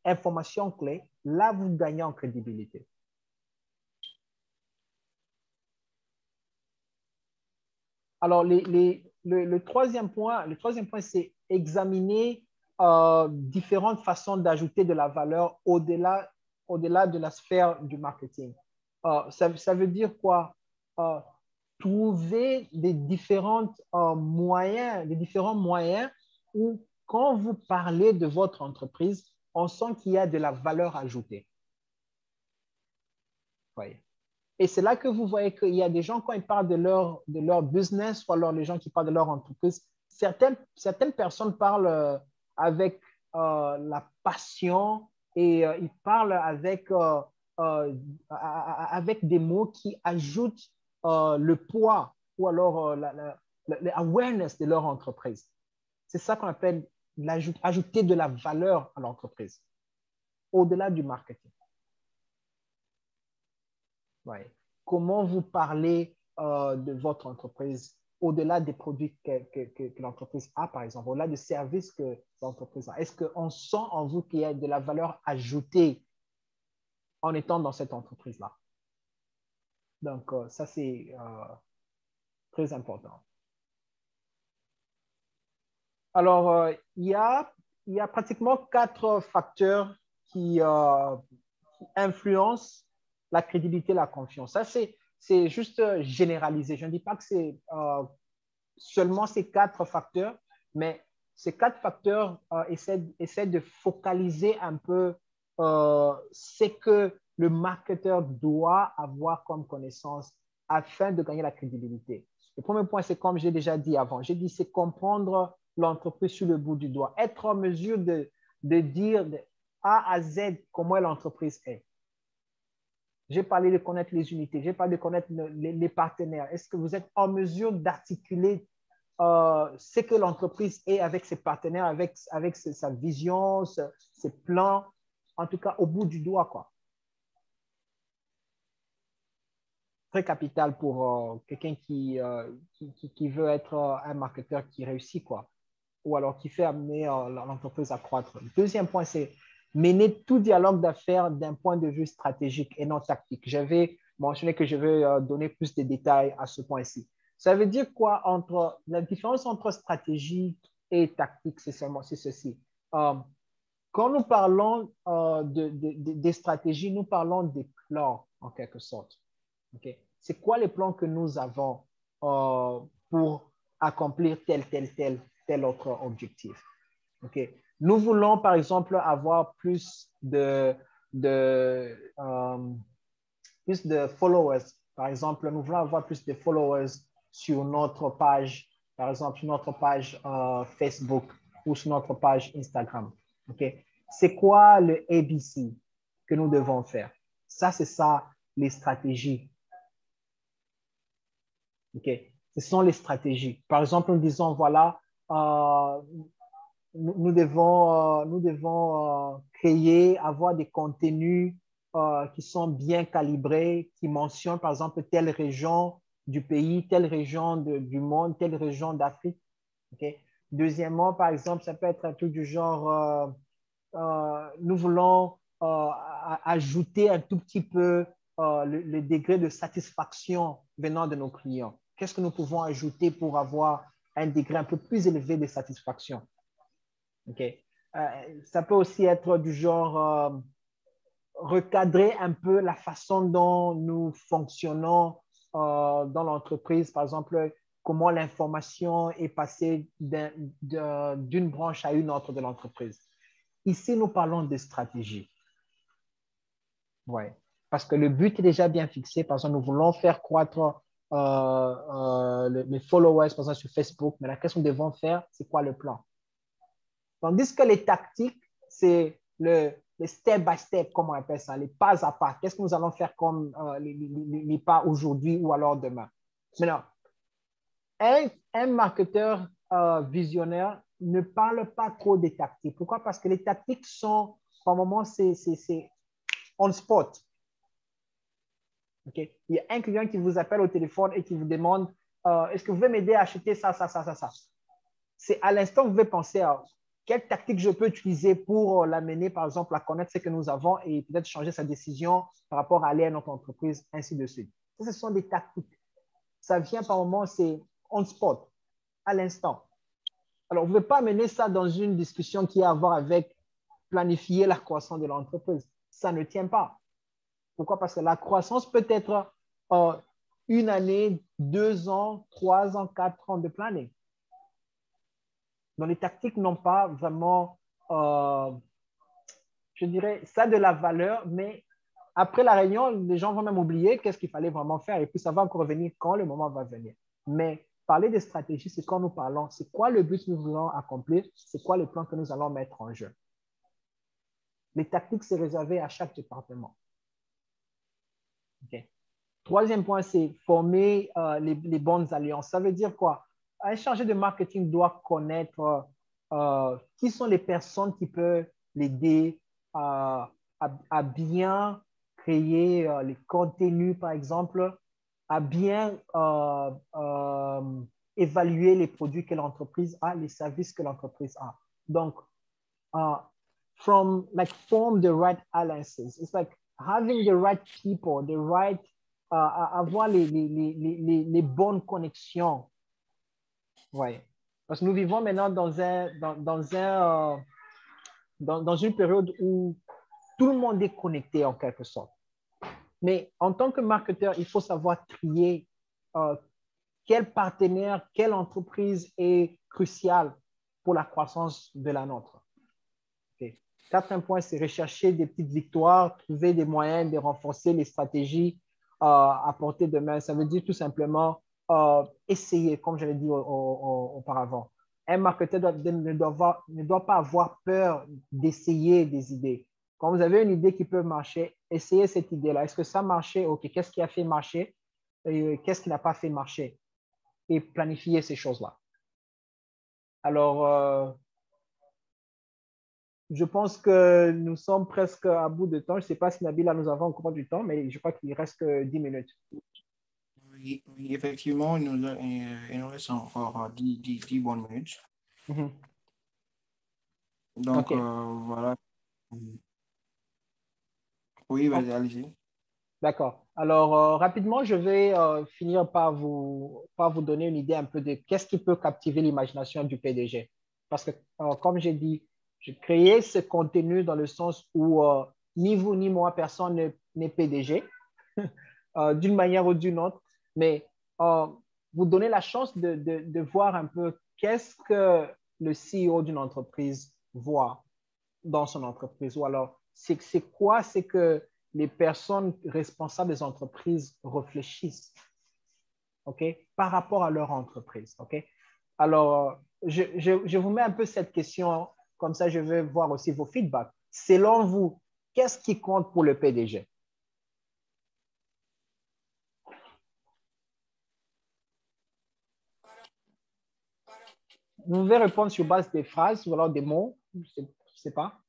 information clé, là, vous gagnez en crédibilité. Alors, le troisième point, c'est examiner différentes façons d'ajouter de la valeur au-delà de la sphère du marketing. Ça veut dire quoi? trouver des différents moyens où, quand vous parlez de votre entreprise, on sent qu'il y a de la valeur ajoutée. Voyez. Et c'est là que vous voyez qu'il y a des gens, quand ils parlent de leur business, ou alors les gens qui parlent de leur entreprise, certaines personnes parlent avec la passion et ils parlent avec des mots qui ajoutent le poids ou alors l'awareness de leur entreprise. C'est ça qu'on appelle ajouter de la valeur à l'entreprise, au-delà du marketing. Ouais. Comment vous parlez de votre entreprise au-delà des produits que l'entreprise a, par exemple, au-delà des services que l'entreprise a. Est-ce qu'on sent en vous qu'il y a de la valeur ajoutée en étant dans cette entreprise-là? Donc, ça, c'est très important. Alors, il y a pratiquement 4 facteurs qui influencent la crédibilité, la confiance. Ça, c'est juste généralisé. Je ne dis pas que c'est seulement ces 4 facteurs, mais ces 4 facteurs essaient de focaliser un peu ce que le marketeur doit avoir comme connaissance afin de gagner la crédibilité. Le premier point, c'est comme j'ai déjà dit avant. J'ai dit, c'est comprendre l'entreprise sur le bout du doigt. Être en mesure de dire de A à Z comment l'entreprise est. J'ai parlé de connaître les unités, j'ai parlé de connaître les partenaires. Est-ce que vous êtes en mesure d'articuler ce que l'entreprise est avec ses partenaires, avec sa vision, ses plans, en tout cas au bout du doigt, quoi. Très capital pour quelqu'un qui veut être un marketeur qui réussit, quoi, ou alors qui fait amener l'entreprise à croître. Le deuxième point, c'est mener tout dialogue d'affaires d'un point de vue stratégique et non tactique. J'avais mentionné que je vais donner plus de détails à ce point-ci. Ça veut dire quoi? La différence entre stratégie et tactique, c'est ceci. Quand nous parlons des stratégies, nous parlons des plans, en quelque sorte. Okay? C'est quoi les plans que nous avons pour accomplir tel autre objectif? Okay? Nous voulons, par exemple, avoir plus de followers. Par exemple, nous voulons avoir plus de followers sur notre page, par exemple, sur notre page Facebook ou sur notre page Instagram. Okay? C'est quoi le ABC que nous devons faire? Ça, c'est ça, les stratégies. Okay? Ce sont les stratégies. Par exemple, nous disons, voilà, nous devons créer, avoir des contenus qui sont bien calibrés, qui mentionnent, par exemple, telle région du pays, telle région du monde, telle région d'Afrique. Okay? Deuxièmement, par exemple, ça peut être un truc du genre, nous voulons ajouter un tout petit peu le degré de satisfaction venant de nos clients. Qu'est-ce que nous pouvons ajouter pour avoir un degré un peu plus élevé de satisfaction? Okay. Ça peut aussi être du genre recadrer un peu la façon dont nous fonctionnons dans l'entreprise. Par exemple, comment l'information est passée d'une branche à une autre de l'entreprise. Ici, nous parlons de stratégie. Ouais. Parce que le but est déjà bien fixé. Par exemple, nous voulons faire croître les followers, par exemple, sur Facebook. Mais la question que nous devons faire, c'est quoi le plan? Tandis que les tactiques, c'est le step by step, comme on appelle ça, les pas à pas. Qu'est-ce que nous allons faire comme les pas aujourd'hui ou alors demain? Maintenant, un marketeur visionnaire ne parle pas trop des tactiques. Pourquoi? Parce que les tactiques sont, par moments, c'est on spot. Okay? Il y a un client qui vous appelle au téléphone et qui vous demande est-ce que vous pouvez m'aider à acheter ça, ça, ça, ça, ça. C'est à l'instant que vous pouvez penser à quelle tactique je peux utiliser pour l'amener, par exemple, à connaître ce que nous avons et peut-être changer sa décision par rapport à aller à notre entreprise, ainsi de suite. Ça, ce sont des tactiques. Ça vient par moment, c'est on spot, à l'instant. Alors, vous ne pouvez pas amener ça dans une discussion qui a à voir avec planifier la croissance de l'entreprise. Ça ne tient pas. Pourquoi? Parce que la croissance peut être 1 année, 2 ans, 3 ans, 4 ans de planning. Donc, les tactiques n'ont pas vraiment, je dirais, ça a de la valeur, mais après la réunion, les gens vont même oublier qu'est-ce qu'il fallait vraiment faire et puis ça va encore revenir quand le moment va venir. Mais parler de stratégie, c'est quand nous parlons, c'est quoi le but que nous voulons accomplir, c'est quoi le plan que nous allons mettre en jeu. Les tactiques, c'est réservé à chaque département. Okay. Troisième point, c'est former les bonnes alliances. Ça veut dire quoi? Un chargé de marketing doit connaître qui sont les personnes qui peuvent l'aider à bien créer les contenus, par exemple, à bien évaluer les produits que l'entreprise a, les services que l'entreprise a. Donc, form the right alliances. It's like having the right people, the right, avoir les bonnes connexions. Ouais. Parce que nous vivons maintenant dans une période où tout le monde est connecté en quelque sorte. Mais en tant que marketeur, il faut savoir trier quel partenaire, quelle entreprise est cruciale pour la croissance de la nôtre. Okay. Quatrième point, c'est rechercher des petites victoires, trouver des moyens de renforcer les stratégies à portée de main. Ça veut dire tout simplement essayer, comme je l'ai dit auparavant. Un marketeur ne doit pas avoir peur d'essayer des idées. Quand vous avez une idée qui peut marcher, essayez cette idée-là. Est-ce que ça a marché? OK, qu'est-ce qui a fait marcher? Qu'est-ce qui n'a pas fait marcher? Et planifier ces choses-là. Alors, je pense que nous sommes presque à bout de temps. Je ne sais pas si Nabila, nous avons encore du temps, mais je crois qu'il reste que 10 minutes. Oui, effectivement, il nous reste encore 10 bonnes minutes. Mm-hmm. Donc, okay. Voilà. Oui, vas-y, allez-y. D'accord. Alors, rapidement, je vais finir par vous donner une idée un peu de qu'est-ce qui peut captiver l'imagination du PDG. Parce que, comme j'ai dit, j'ai créé ce contenu dans le sens où ni vous ni moi, personne n'est PDG, d'une manière ou d'une autre, mais vous donnez la chance de voir un peu qu'est-ce que le CEO d'une entreprise voit dans son entreprise. Ou alors, c'est quoi? C'est que les personnes responsables des entreprises réfléchissent, OK, par rapport à leur entreprise, OK? Alors, je vous mets un peu cette question, comme ça je vais voir aussi vos feedbacks. Selon vous, qu'est-ce qui compte pour le PDG? Vous pouvez répondre sur base des phrases ou alors des mots, je ne sais pas.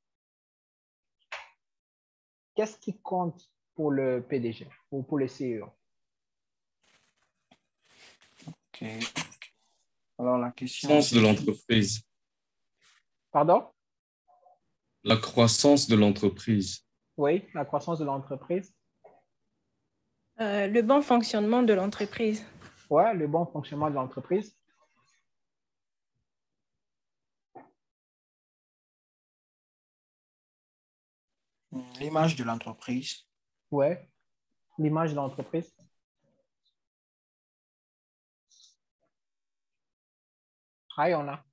Qu'est-ce qui compte pour le PDG ou pour le CEO? OK. Alors, la question. La croissance de l'entreprise. Pardon? La croissance de l'entreprise. Oui, la croissance de l'entreprise. Le bon fonctionnement de l'entreprise. Oui, le bon fonctionnement de l'entreprise. L'image de l'entreprise. Oui, l'image de l'entreprise. On a.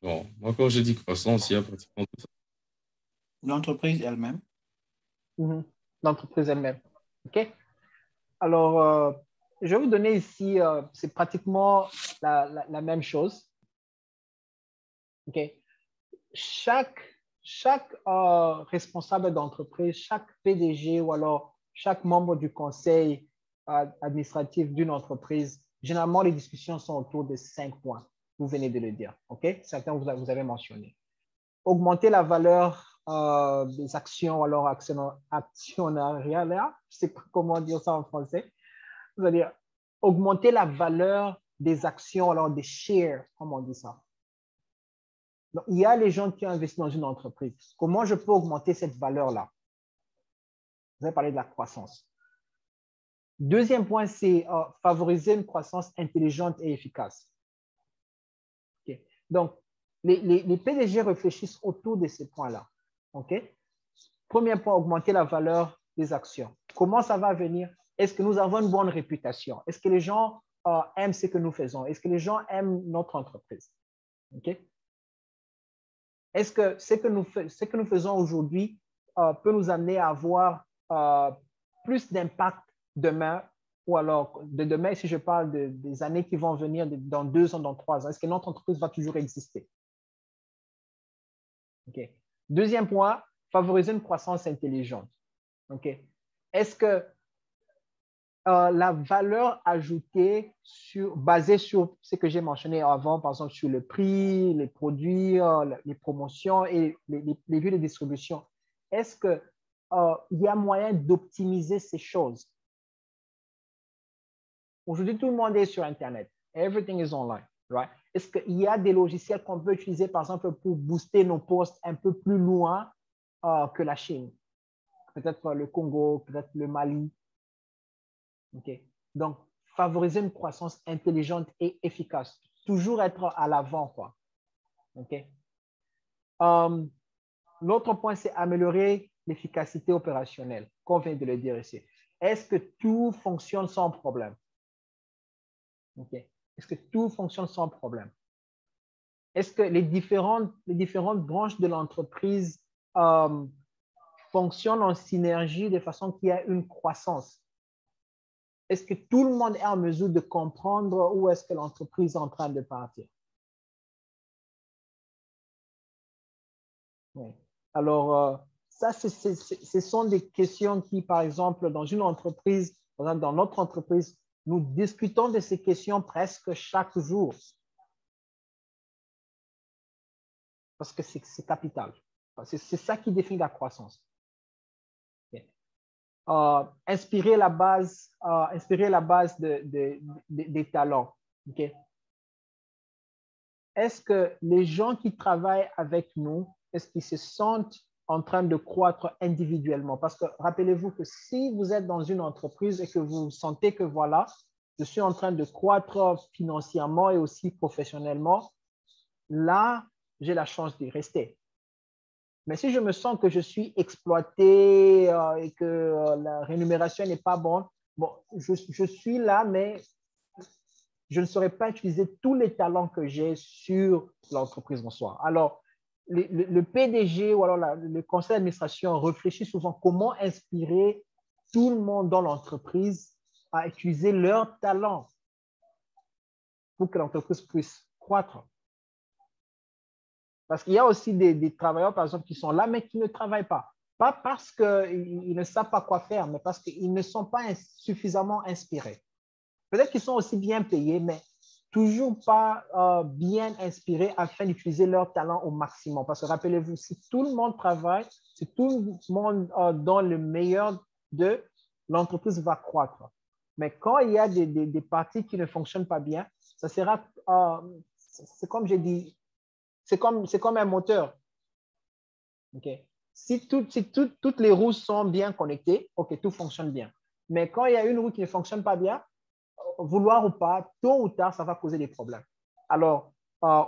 Bon, moi, quand je dis croissance, il y a pratiquement tout ça. L'entreprise elle-même. Mm-hmm. L'entreprise elle-même. OK? Alors, je vais vous donner ici, c'est pratiquement la même chose. OK? Chaque responsable d'entreprise, chaque PDG ou alors chaque membre du conseil administratif d'une entreprise, généralement, les discussions sont autour de 5 points. Vous venez de le dire. OK? Certains vous avez mentionné. Augmenter la valeur des actions ou alors actionnariat, je ne sais pas comment dire ça en français. C'est-à-dire augmenter la valeur des actions, alors des shares, comment on dit ça? Donc, il y a les gens qui ont investi dans une entreprise. Comment je peux augmenter cette valeur-là? Vous avez parlé de la croissance. Deuxième point, c'est favoriser une croissance intelligente et efficace. Okay. Donc, les PDG réfléchissent autour de ces points-là. Okay? Premier point, augmenter la valeur des actions. Comment ça va venir? Est-ce que nous avons une bonne réputation? Est-ce que les gens aiment ce que nous faisons? Est-ce que les gens aiment notre entreprise? OK? Est-ce que ce que nous faisons aujourd'hui peut nous amener à avoir plus d'impact demain, ou alors de demain, si je parle des années qui vont venir, dans 2 ans, dans 3 ans, est-ce que notre entreprise va toujours exister? Okay. Deuxième point, favoriser une croissance intelligente. Okay. Est-ce que la valeur ajoutée basée sur ce que j'ai mentionné avant, par exemple sur le prix, les produits, les promotions et les lieux de distribution, est-ce qu'il y a moyen d'optimiser ces choses? Aujourd'hui, tout le monde est sur Internet. Everything is online, right? Est-ce qu'il y a des logiciels qu'on peut utiliser, par exemple, pour booster nos postes un peu plus loin que la Chine? Peut-être le Congo, peut-être le Mali. Okay. Donc, favoriser une croissance intelligente et efficace. Toujours être à l'avant, quoi. Okay. L'autre point, c'est améliorer l'efficacité opérationnelle, comme on vient de le dire ici. Est-ce que tout fonctionne sans problème? Okay. Est-ce que tout fonctionne sans problème? Est-ce que les différentes branches de l'entreprise fonctionnent en synergie de façon qu'il y a une croissance? Est-ce que tout le monde est en mesure de comprendre où est-ce que l'entreprise est en train de partir? Oui. Alors, ça, ce sont des questions qui, par exemple, dans une entreprise, par exemple, dans notre entreprise, nous discutons de ces questions presque chaque jour. Parce que c'est capital. C'est ça qui définit la croissance. Okay. Inspirer la base des talents. Okay. Est-ce que les gens qui travaillent avec nous, est-ce qu'ils se sentent en train de croître individuellement? Parce que rappelez-vous que si vous êtes dans une entreprise et que vous sentez que voilà, je suis en train de croître financièrement et aussi professionnellement, là, j'ai la chance d'y rester. Mais si je me sens que je suis exploité et que la rémunération n'est pas bonne, bon, je suis là, mais je ne saurais pas utiliser tous les talents que j'ai sur l'entreprise en soi. Alors, le PDG ou alors le conseil d'administration réfléchit souvent comment inspirer tout le monde dans l'entreprise à utiliser leurs talents pour que l'entreprise puisse croître. Parce qu'il y a aussi des travailleurs, par exemple, qui sont là, mais qui ne travaillent pas. Pas parce qu'ils ne savent pas quoi faire, mais parce qu'ils ne sont pas suffisamment inspirés. Peut-être qu'ils sont aussi bien payés, mais toujours pas bien inspirés afin d'utiliser leur talent au maximum. Parce que rappelez-vous, si tout le monde travaille, si tout le monde donne le meilleur d'eux, l'entreprise va croître. Mais quand il y a des parties qui ne fonctionnent pas bien, ça sera, c'est comme j'ai dit, c'est comme un moteur. Okay. Si toutes les roues sont bien connectées, OK, tout fonctionne bien. Mais quand il y a une roue qui ne fonctionne pas bien, vouloir ou pas, tôt ou tard, ça va causer des problèmes. Alors,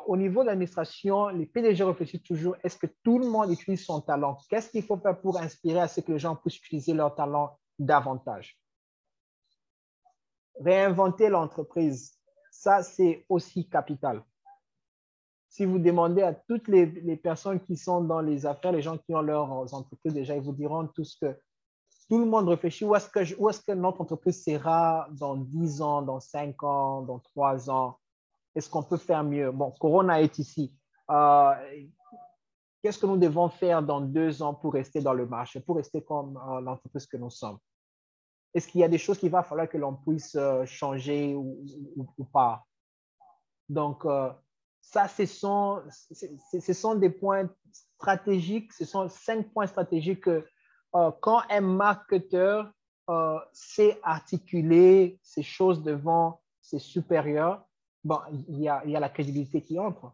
au niveau de l'administration, les PDG réfléchissent toujours, est-ce que tout le monde utilise son talent? Qu'est-ce qu'il faut faire pour inspirer à ce que les gens puissent utiliser leur talent davantage? Réinventer l'entreprise, ça, c'est aussi capital. Si vous demandez à toutes les personnes qui sont dans les affaires, les gens qui ont leurs entreprises déjà, ils vous diront tous que tout le monde réfléchit où est-ce que notre entreprise sera dans 10 ans, dans 5 ans, dans 3 ans. Est-ce qu'on peut faire mieux? Bon, Corona est ici. Qu'est-ce que nous devons faire dans 2 ans pour rester dans le marché, pour rester comme l'entreprise que nous sommes? Est-ce qu'il y a des choses qu'il va falloir que l'on puisse changer ou pas? Donc, ça, ce sont des points stratégiques, ce sont 5 points stratégiques que quand un marketeur sait articuler ces choses devant ses supérieurs, bon, il y a la crédibilité qui entre.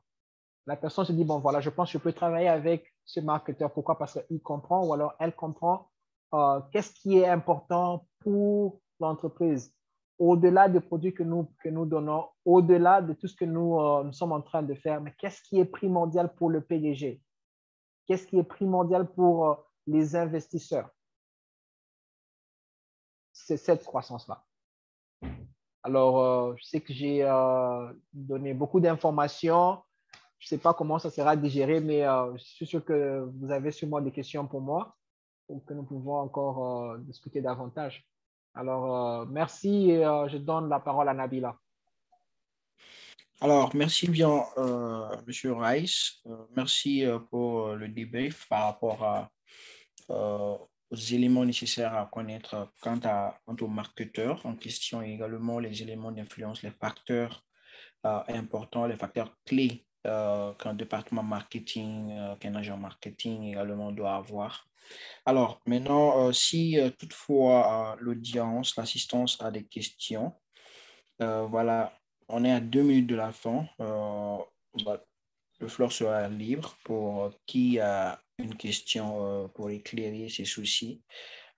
La personne se dit, bon, voilà, je pense que je peux travailler avec ce marketeur. Pourquoi? Parce qu'il comprend ou alors elle comprend qu'est-ce qui est important pour l'entreprise. Au-delà des produits que nous donnons, au-delà de tout ce que nous sommes en train de faire, mais qu'est-ce qui est primordial pour le PDG? Qu'est-ce qui est primordial pour les investisseurs? c'est cette croissance-là. Alors, je sais que j'ai donné beaucoup d'informations. Je ne sais pas comment ça sera digéré, mais je suis sûr que vous avez sûrement des questions pour moi ou que nous pouvons encore discuter davantage. Alors, merci et je donne la parole à Nabila. Alors, merci bien, Monsieur Rice. Merci pour le débrief par rapport aux éléments nécessaires à connaître quant au marketeur en question et également les éléments d'influence, les facteurs importants, les facteurs clés qu'un département marketing, qu'un agent marketing également doit avoir. Alors, maintenant, si toutefois l'audience, l'assistance a des questions, voilà, on est à 2 minutes de la fin. Le floor sera libre pour qui a une question pour éclairer ses soucis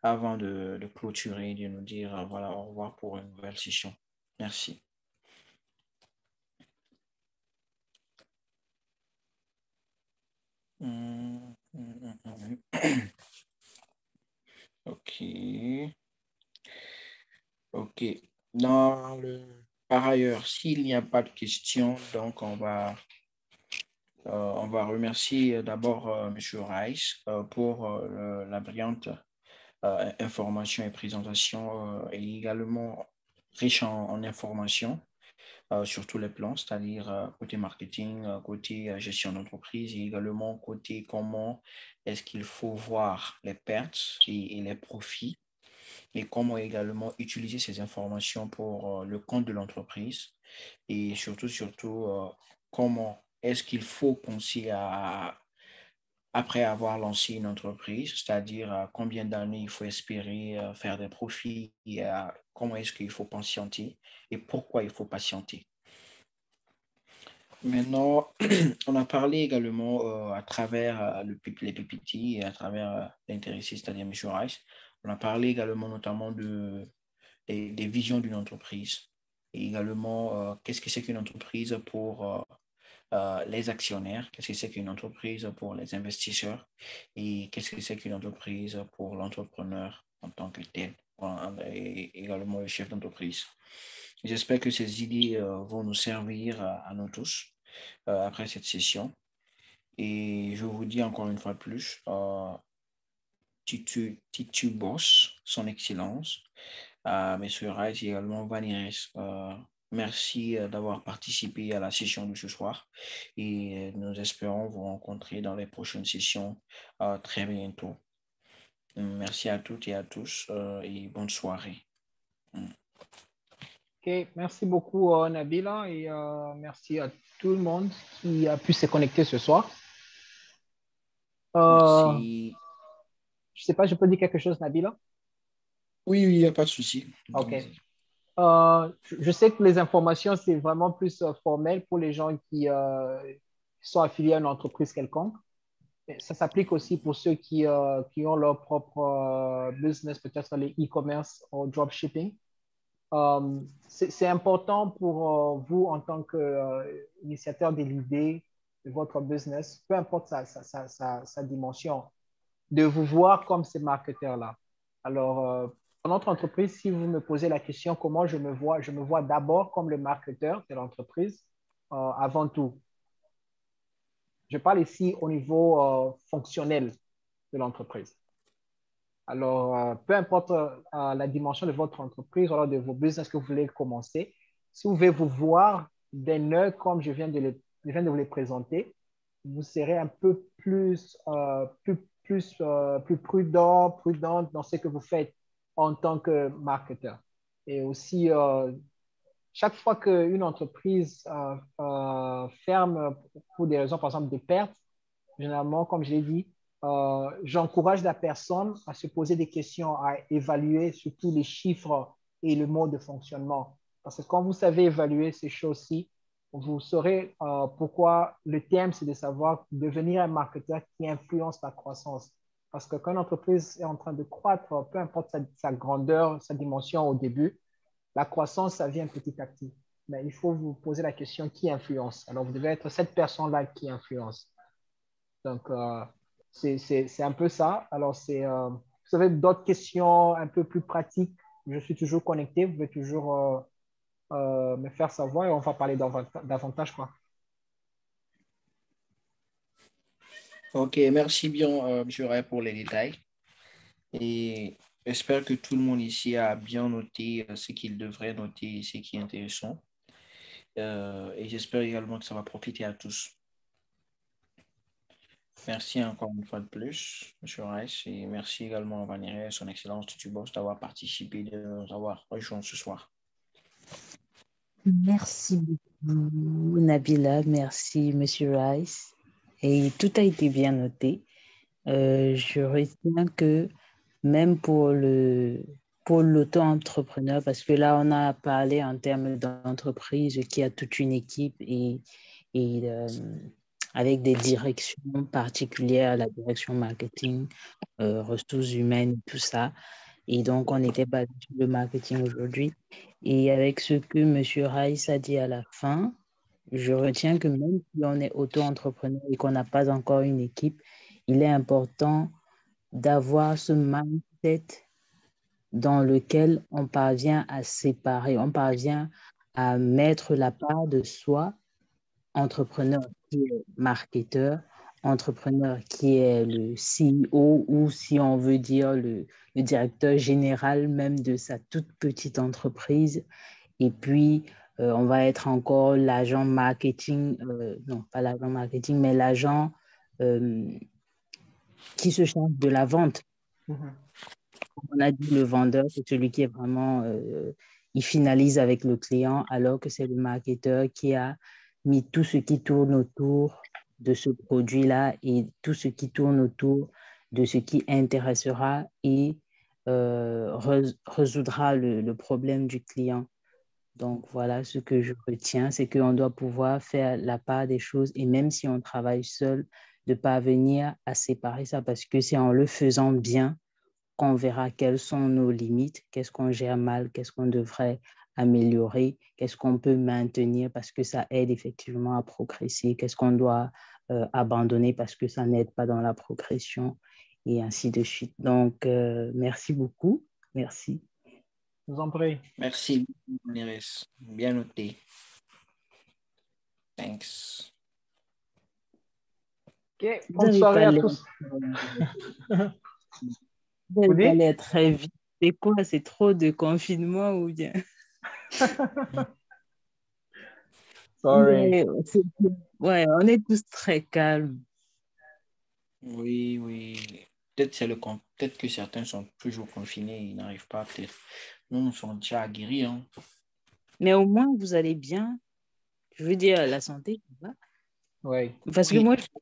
avant de clôturer, de nous dire voilà, au revoir pour une nouvelle session. Merci. OK. OK. Par ailleurs, s'il n'y a pas de questions, donc on va remercier d'abord M. Rice pour la brillante information et présentation et également riche en informations sur tous les plans, c'est-à-dire côté marketing, côté gestion d'entreprise et également côté comment est-ce qu'il faut voir les pertes et les profits et comment également utiliser ces informations pour le compte de l'entreprise et surtout, comment est-ce qu'il faut penser après avoir lancé une entreprise, c'est-à-dire combien d'années il faut espérer faire des profits et comment est-ce qu'il faut patienter et pourquoi il faut patienter. Maintenant, on a parlé également à travers les PPT et à travers l'intéressé, c'est-à-dire M. Rice, on a parlé également notamment des visions d'une entreprise et également qu'est-ce que c'est qu'une entreprise pour les actionnaires, qu'est-ce que c'est qu'une entreprise pour les investisseurs et qu'est-ce que c'est qu'une entreprise pour l'entrepreneur en tant que tel et également le chef d'entreprise. J'espère que ces idées vont nous servir à nous tous après cette session et je vous dis encore une fois de plus, Titu Boss, son excellence, M. Rice et également Vaniris. Merci d'avoir participé à la session de ce soir et nous espérons vous rencontrer dans les prochaines sessions très bientôt. Merci à toutes et à tous et bonne soirée. OK, merci beaucoup Nabila et merci à tout le monde qui a pu se connecter ce soir. Merci. Je ne sais pas, je peux dire quelque chose, Nabila? Oui, il n'y a pas de souci. OK. Je sais que les informations, c'est vraiment plus formel pour les gens qui sont affiliés à une entreprise quelconque. Ça s'applique aussi pour ceux qui ont leur propre business, peut-être les e-commerce ou dropshipping. C'est important pour vous en tant qu'initiateur de l'idée de votre business, peu importe sa dimension, de vous voir comme ces marketeurs-là. Alors, dans notre entreprise, si vous me posez la question comment je me vois d'abord comme le marketeur de l'entreprise avant tout. Je parle ici au niveau fonctionnel de l'entreprise. Alors, peu importe la dimension de votre entreprise ou alors de vos business que vous voulez commencer, si vous voulez vous voir d'un œil comme je viens de vous les présenter, vous serez un peu plus prudent dans ce que vous faites en tant que marketeur. Et aussi, chaque fois qu'une entreprise ferme pour des raisons, par exemple, de pertes, généralement, comme je l'ai dit, j'encourage la personne à se poser des questions, à évaluer surtout les chiffres et le mode de fonctionnement. Parce que quand vous savez évaluer ces choses-ci, vous saurez pourquoi le thème, c'est de savoir devenir un marketeur qui influence la croissance. Parce que quand une entreprise est en train de croître, peu importe sa grandeur, sa dimension au début, la croissance, ça vient petit à petit. Mais il faut vous poser la question qui influence. Alors, vous devez être cette personne-là qui influence. Donc, c'est un peu ça. Alors, vous avez d'autres questions un peu plus pratiques je suis toujours connecté. Vous pouvez toujours me faire savoir et on va parler davantage, quoi. Ok, merci bien, M. Ray, pour les détails. Et j'espère que tout le monde ici a bien noté ce qu'il devrait noter et ce qui est intéressant. Et j'espère également que ça va profiter à tous. Merci encore une fois de plus, M. Rice, et merci également à Valérie et son Excellence Tutubos d'avoir participé, de nous avoir rejoints ce soir. Merci beaucoup, Nabila. Merci, Monsieur Rice. Et tout a été bien noté. Je retiens que même pour l'auto-entrepreneur, parce que là, on a parlé en termes d'entreprise qui a toute une équipe et avec des directions particulières, la direction marketing, ressources humaines, tout ça. Et donc, on n'était pas sur le marketing aujourd'hui. Et avec ce que M. Rice a dit à la fin, je retiens que même si on est auto-entrepreneur et qu'on n'a pas encore une équipe, il est important d'avoir ce mindset dans lequel on parvient à séparer, on parvient à mettre la part de soi, entrepreneur qui est marketeur, entrepreneur qui est le CEO ou si on veut dire le directeur général même de sa toute petite entreprise. Et puis, on va être encore l'agent marketing, non pas l'agent marketing, mais l'agent qui se charge de la vente. On a dit le vendeur, c'est celui qui est vraiment, il finalise avec le client, alors que c'est le marketeur qui a mis tout ce qui tourne autour de ce produit-là et tout ce qui tourne autour de ce qui intéressera et résoudra le problème du client. Donc, voilà ce que je retiens, c'est qu'on doit pouvoir faire la part des choses et même si on travaille seul, de parvenir à séparer ça parce que c'est en le faisant bien qu'on verra quelles sont nos limites, qu'est-ce qu'on gère mal, qu'est-ce qu'on devrait améliorer, qu'est-ce qu'on peut maintenir parce que ça aide effectivement à progresser, qu'est-ce qu'on doit abandonner parce que ça n'aide pas dans la progression et ainsi de suite. Donc, merci beaucoup. Merci. Je vous en prie. Merci, Néris. Bien noté. Thanks. OK. Bonne soirée à tous. Vous allez très vite. C'est quoi? C'est trop de confinement ou bien? Sorry. Ouais, on est tous très calmes. Oui, oui. Peut-être que certains sont toujours confinés, ils n'arrivent pas, peut-être. Nous sommes déjà guéris. Hein. Mais au moins, vous allez bien. Je veux dire, la santé, ça va. Oui. Parce que moi, je